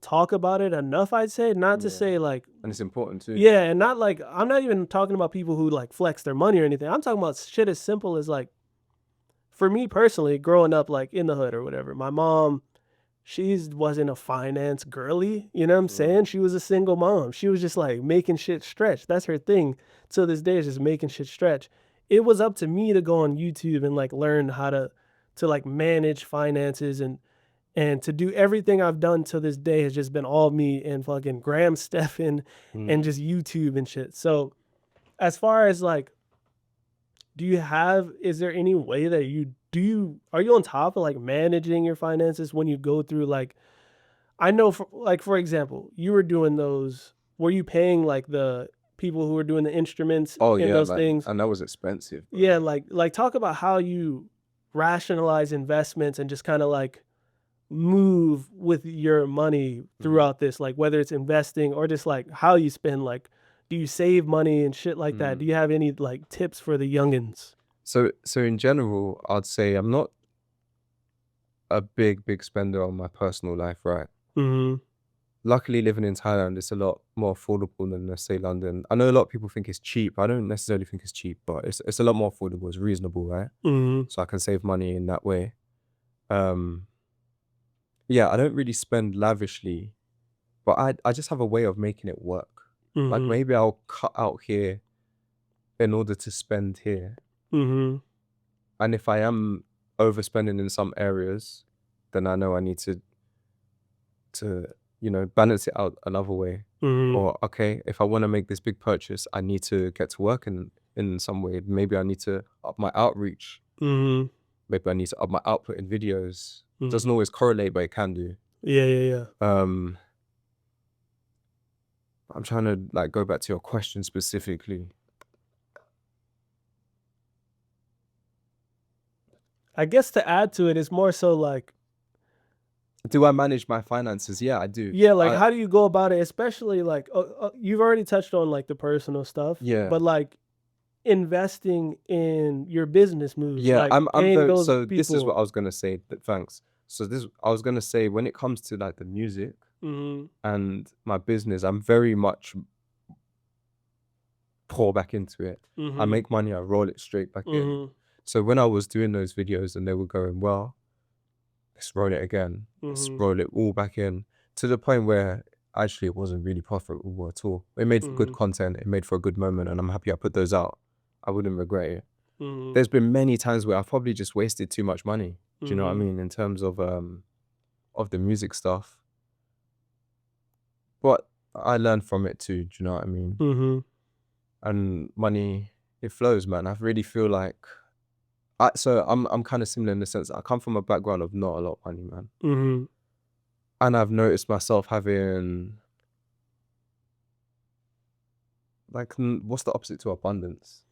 B: talk about it enough. I'd say not to say like,
A: and it's important too.
B: Yeah, and not like I'm not even talking about people who like flex their money or anything. I'm talking about shit as simple as like, for me personally, growing up like in the hood or whatever, my mom, she wasn't a finance girly, you know what I'm saying? She was a single mom. She was just like making shit stretch. That's her thing. To this day is just making shit stretch. It was up to me to go on YouTube and like learn how to like manage finances and to do everything I've done to this day has just been all me and fucking Graham Stephan and just YouTube and shit. So as far as like, is there any way that are you on top of like managing your finances when you go through like, I know for example, you were doing were you paying like the people who were doing the instruments in those things?
A: And that was expensive. Bro.
B: Yeah, like talk about how you rationalize investments and just kind of like move with your money throughout this, like whether it's investing or just like how you spend, like do you save money and shit like that? Do you have any like tips for the youngins?
A: So in general, I'd say I'm not a big spender on my personal life, right? Luckily, living in Thailand, it's a lot more affordable than, let's say, London. I know a lot of people think it's cheap. I don't necessarily think it's cheap, but it's a lot more affordable. It's reasonable, right? So I can save money in that way. Yeah, I don't really spend lavishly, but I just have a way of making it work. Like maybe I'll cut out here in order to spend here. And if I am overspending in some areas, then I know I need to you know, balance it out another way. Or okay, if I want to make this big purchase, I need to get to work in some way. Maybe I need to up my outreach. Maybe I need to up my output in videos. Doesn't always correlate, but it can do.
B: Yeah.
A: I'm trying to like go back to your question specifically.
B: I guess to add to it, it's more so like,
A: do I manage my finances? Yeah, I do.
B: Yeah, like how do you go about it? Especially like, you've already touched on like the personal stuff.
A: Yeah.
B: But like investing in your business moves.
A: Yeah,
B: like
A: I'm very, so
B: people.
A: this is what I was gonna say. Thanks. So I was gonna say, when it comes to like the music and my business, I'm very much pour back into it. I make money, I roll it straight back in. So when I was doing those videos and they were going well, let's roll it again. Let's roll it all back in, to the point where actually it wasn't really profitable at all. It made for good content, it made for a good moment, and I'm happy I put those out. I wouldn't regret it. There's been many times where I've probably just wasted too much money. Do you know what I mean? In terms of the music stuff. But I learned from it too, do you know what I mean? And money, it flows, man. I really feel like I'm kind of similar in the sense that I come from a background of not a lot of money, man. And I've noticed myself having like, what's the opposite to abundance?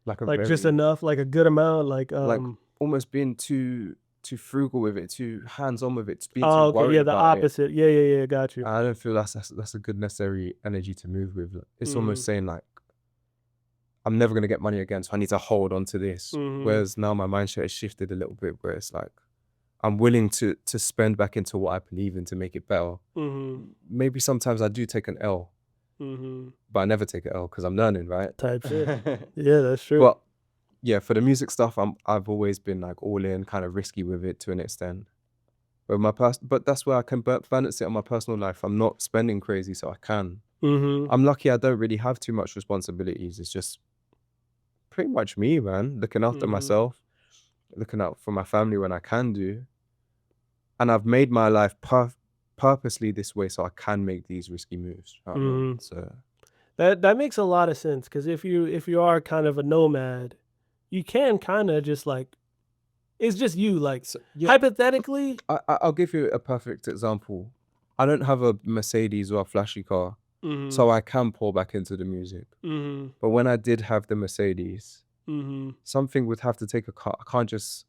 B: Like just enough, like a good amount, like
A: almost being too frugal with it, too hands-on with it, being
B: oh,
A: too
B: okay,
A: worried
B: yeah, the
A: about
B: opposite. Yeah, got you.
A: I don't feel that's a good necessary energy to move with. It's almost saying like, I'm never gonna get money again, so I need to hold on to this. Whereas now my mindset has shifted a little bit, where it's like, I'm willing to spend back into what I believe in to make it better. Maybe sometimes I do take an L, but I never take it L because I'm learning, right?
B: Type shit. Yeah, that's true.
A: But yeah, for the music stuff, I've always been like all in, kind of risky with it to an extent. But that's where I can balance it on my personal life. I'm not spending crazy, so I can. I'm lucky I don't really have too much responsibilities. It's just pretty much me, man, looking after myself, looking out for my family when I can do. And I've made my life purposely this way so I can make these risky moves. You know what I mean? So
B: that makes a lot of sense, because if you are kind of a nomad, you can kind of just like, it's just you, like,
A: yeah,
B: hypothetically.
A: I'll give you a perfect example. I don't have a Mercedes or a flashy car, so I can pour back into the music. But when I did have the Mercedes, something would have to take a car. I can't just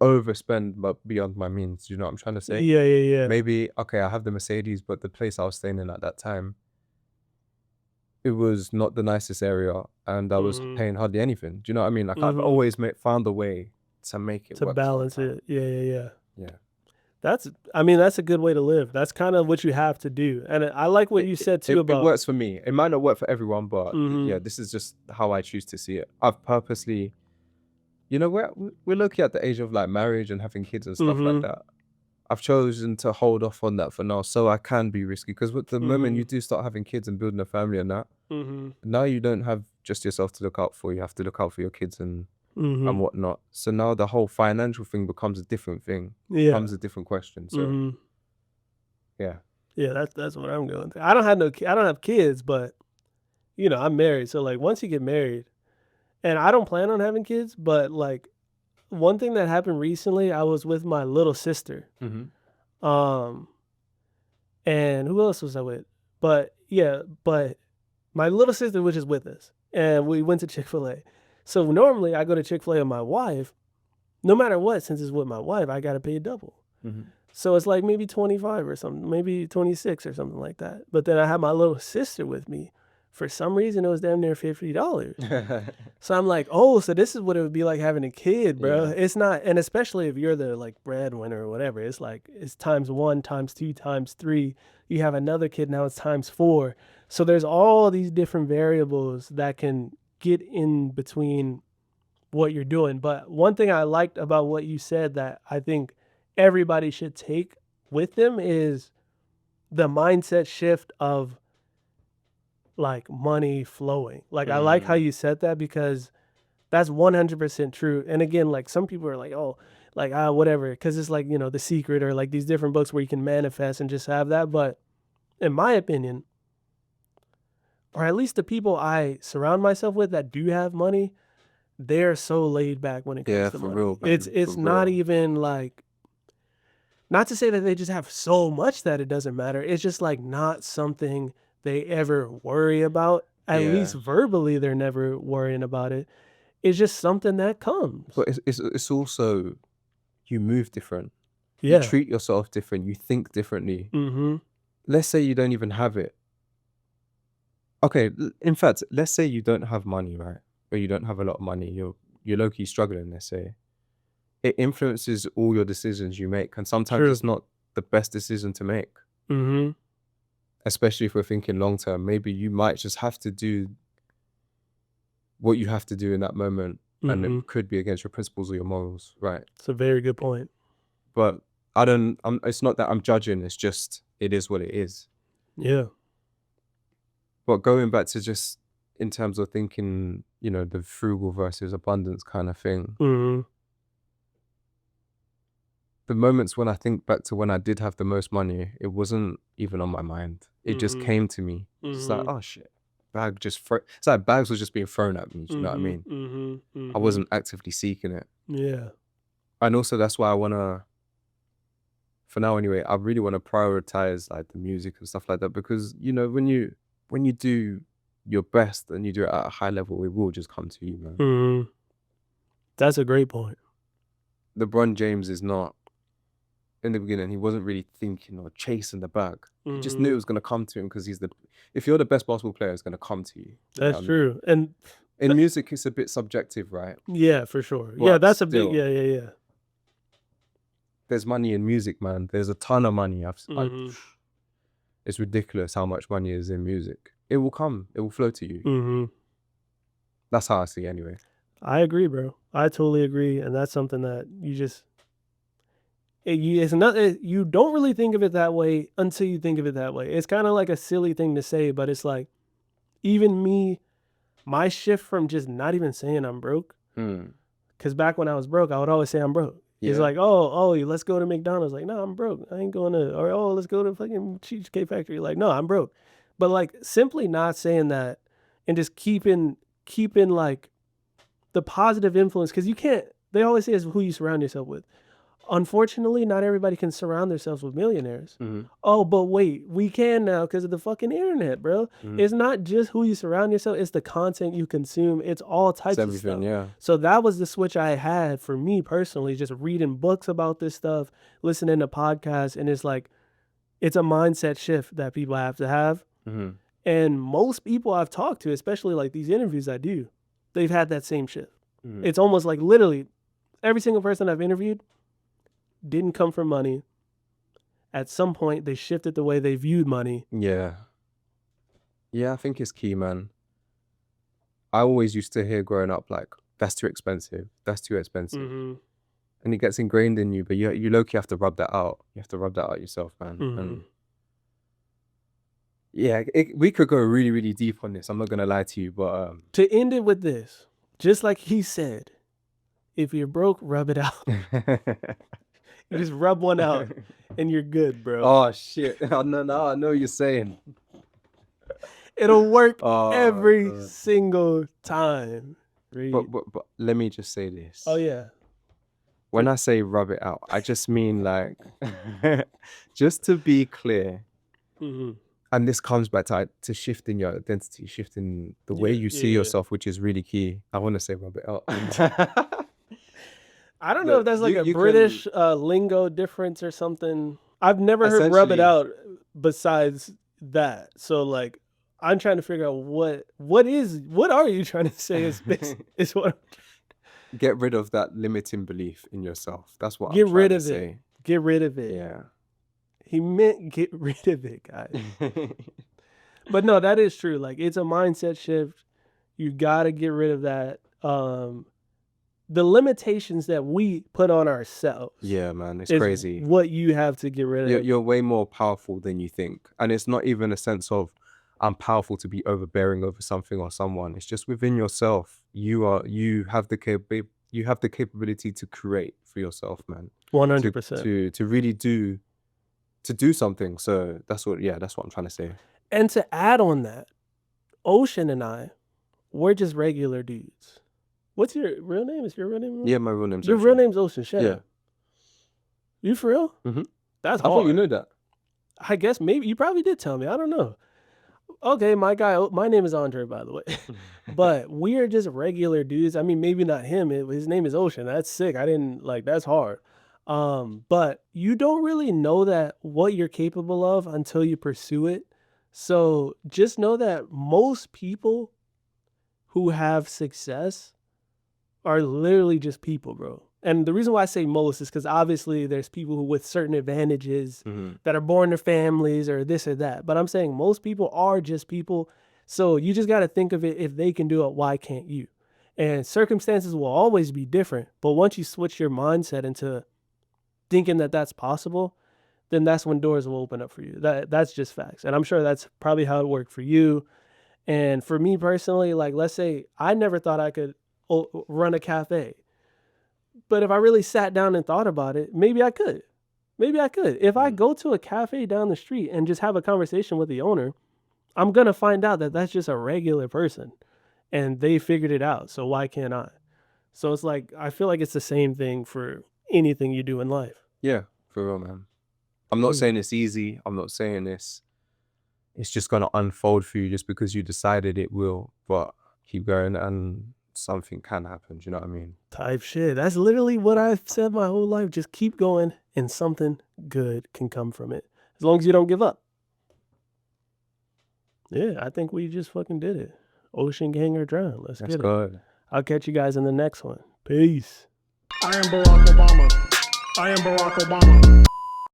A: overspend but beyond my means. Do you know what I'm trying to say?
B: Yeah.
A: Maybe, okay, I have the Mercedes, but the place I was staying in at that time, it was not the nicest area, and I was paying hardly anything. Do you know what I mean? Like I've always found a way to make it
B: to
A: work.
B: balance it. Yeah.
A: Yeah.
B: That's a good way to live. That's kind of what you have to do. And I like what you said too about
A: it works for me. It might not work for everyone, but yeah, this is just how I choose to see it. I've purposely, you know, we're lucky at the age of like marriage and having kids and stuff like that. I've chosen to hold off on that for now, so I can be risky. Because with the moment you do start having kids and building a family and that, now you don't have just yourself to look out for. You have to look out for your kids and whatnot. So now the whole financial thing becomes a different thing.
B: Yeah.
A: Becomes a different question. So yeah.
B: That's what I'm going through. I don't have kids, but you know, I'm married. So like once you get married, and I don't plan on having kids, but like one thing that happened recently, I was with my little sister. And who else was I with? But my little sister, which is with us, and we went to Chick-fil-A. So normally I go to Chick-fil-A with my wife. No matter what, since it's with my wife, I gotta pay double. So it's like maybe 25 or something, maybe 26 or something like that. But then I had my little sister with me. For some reason, it was damn near $50. So I'm like, oh, so this is what it would be like having a kid, bro.
A: Yeah.
B: It's not, and especially if you're the like breadwinner or whatever, it's like it's times 1, times 2, times 3. You have another kid, now it's times 4. So there's all these different variables that can get in between what you're doing. But one thing I liked about what you said that I think everybody should take with them is the mindset shift of like money flowing. Like I like how you said that, because that's 100% true. And again, like some people are like, oh, like whatever, because it's like, you know, The Secret or like these different books where you can manifest and just have that. But in my opinion, or at least the people I surround myself with that do have money, they're so laid back when it comes to
A: for
B: money.
A: real, man,
B: It's
A: for
B: not
A: real.
B: even like, not to say that they just have so much that it doesn't matter. It's just like not something they ever worry about. At least verbally, they're never worrying about it. It's just something that comes.
A: But it's also, you move different. You
B: Yeah.
A: treat yourself different. You think differently.
B: Mm-hmm.
A: Let's say you don't even have it. Okay, in fact, let's say you don't have money, right? Or you don't have a lot of money. You're low-key struggling, let's say. It influences all your decisions you make, and sometimes
B: True.
A: it's not the best decision to make.
B: Mm-hmm.
A: Especially if we're thinking long term. Maybe you might just have to do what you have to do in that moment, and it could be against your principles or your morals, right?
B: It's a very good point.
A: But it's not that I'm judging, it's just, it is what it is.
B: Yeah.
A: But going back to just in terms of thinking, you know, the frugal versus abundance kind of thing,
B: Mm-hmm.
A: the moments when I think back to when I did have the most money, it wasn't even on my mind. It just came to me. It's like, oh shit, it's like bags was just being thrown at me. Do you know what I mean? I wasn't actively seeking it.
B: Yeah.
A: And also that's why I wanna, for now anyway, I really want to prioritize like the music and stuff like that, because you know, when you do your best and you do it at a high level, it will just come to you, man.
B: Mm-hmm. That's a great point.
A: LeBron James is not, in the beginning, he wasn't really thinking or chasing the bag. He just knew it was gonna come to him, because if you're the best basketball player, it's gonna come to you.
B: That's true. And
A: in music, it's a bit subjective, right?
B: yeah, for sure.
A: But
B: yeah, that's a big
A: still,
B: yeah.
A: there's money in music, man. There's a ton of money. It's ridiculous how much money is in music. It will come. It will flow to you.
B: Mm-hmm.
A: That's how I see it anyway.
B: I agree, bro. I totally agree, and that's something that you just it's not you don't really think of it that way until you think of it that way. It's kind of like a silly thing to say, but it's like even me, my shift from just not even saying I'm broke. Because back when I was broke, I would always say I'm broke.
A: Yeah.
B: It's like, oh, let's go to McDonald's. Like, no, I'm broke. I ain't going to. Or, oh, let's go to fucking Cheesecake Factory. Like, no, I'm broke. But like simply not saying that and just keeping like the positive influence, because you can't. They always say it's who you surround yourself with. Unfortunately, not everybody can surround themselves with millionaires. Oh, but wait, we can now because of the fucking internet, bro. It's not just who you surround yourself, it's the content you consume. It's all types of stuff.
A: Yeah.
B: So that was the switch I had for me personally, just reading books about this stuff, listening to podcasts, and it's like, it's a mindset shift that people have to have. And most people I've talked to, especially like these interviews I do, they've had that same shift. It's almost like literally every single person I've interviewed didn't come from money. At some point, they shifted the way they viewed money.
A: Yeah. Yeah, I think it's key, man. I always used to hear growing up, like, that's too expensive. That's too expensive. And it gets ingrained in you, but you low-key have to rub that out. You have to rub that out yourself, man. And yeah, we could go really, really deep on this. I'm not going to lie to you, but...
B: To end it with this, just like he said, if you're broke, rub it out. You just rub one out and you're good, bro.
A: Oh, shit. I know what you're saying.
B: It'll work every single time.
A: But let me just say this.
B: Oh, yeah.
A: When I say rub it out, I just mean like, just to be clear, and this comes back to shifting your identity, shifting the way you see yourself, which is really key. I want to say rub it out.
B: I don't know if that's like a British lingo difference or something. I've never heard rub it out besides that. So like, I'm trying to figure out what are you trying to say is what.
A: Get rid of that limiting belief in yourself. That's what I'm trying to say.
B: Get rid of it.
A: Yeah. He
B: meant get rid of it, guys. But no, that is true. Like, it's a mindset shift. You got to get rid of that. The limitations that we put on ourselves.
A: Yeah, man, it's crazy.
B: What you have to get rid of.
A: You're way more powerful than you think. And it's not even a sense of I'm powerful to be overbearing over something or someone. It's just within yourself. You have the capability to create for yourself, man.
B: 100%.
A: To really do something. So that's what I'm trying to say.
B: And to add on that, Ocean and I, we're just regular dudes. What's your real name? Is your real name?
A: Yeah, my real name's
B: Ocean. Your real name's Ocean. Shut up. You for real? That's hard.
A: I thought you knew that.
B: I guess maybe you probably did tell me. I don't know. Okay, my name is l.dre, by the way. But we are just regular dudes. I mean, maybe not him. His name is Ocean. That's sick. That's hard. But you don't really know that what you're capable of until you pursue it. So just know that most people who have success are literally just people, bro. And the reason why I say most is because obviously there's people who with certain advantages that are born to families or this or that. But I'm saying most people are just people. So you just got to think of it, if they can do it, why can't you? And circumstances will always be different. But once you switch your mindset into thinking that that's possible, then that's when doors will open up for you. That's just facts. And I'm sure that's probably how it worked for you. And for me personally, like, let's say I never thought I could run a cafe. But if I really sat down and thought about it, maybe I could. If I go to a cafe down the street and just have a conversation with the owner, I'm going to find out that that's just a regular person and they figured it out. So why can't I? So it's like, I feel like it's the same thing for anything you do in life.
A: Yeah, for real, man. I'm not saying it's easy. I'm not saying it's just going to unfold for you just because you decided it will, but keep going and something can happen. Do you know what I mean?
B: Type shit. That's literally what I've said my whole life. Just keep going and something good can come from it. As long as you don't give up. Yeah, I think we just fucking did it. Ocean Gang or Drown. Let's get it.
A: Good.
B: I'll catch you guys in the next one. Peace.
C: I am Barack Obama.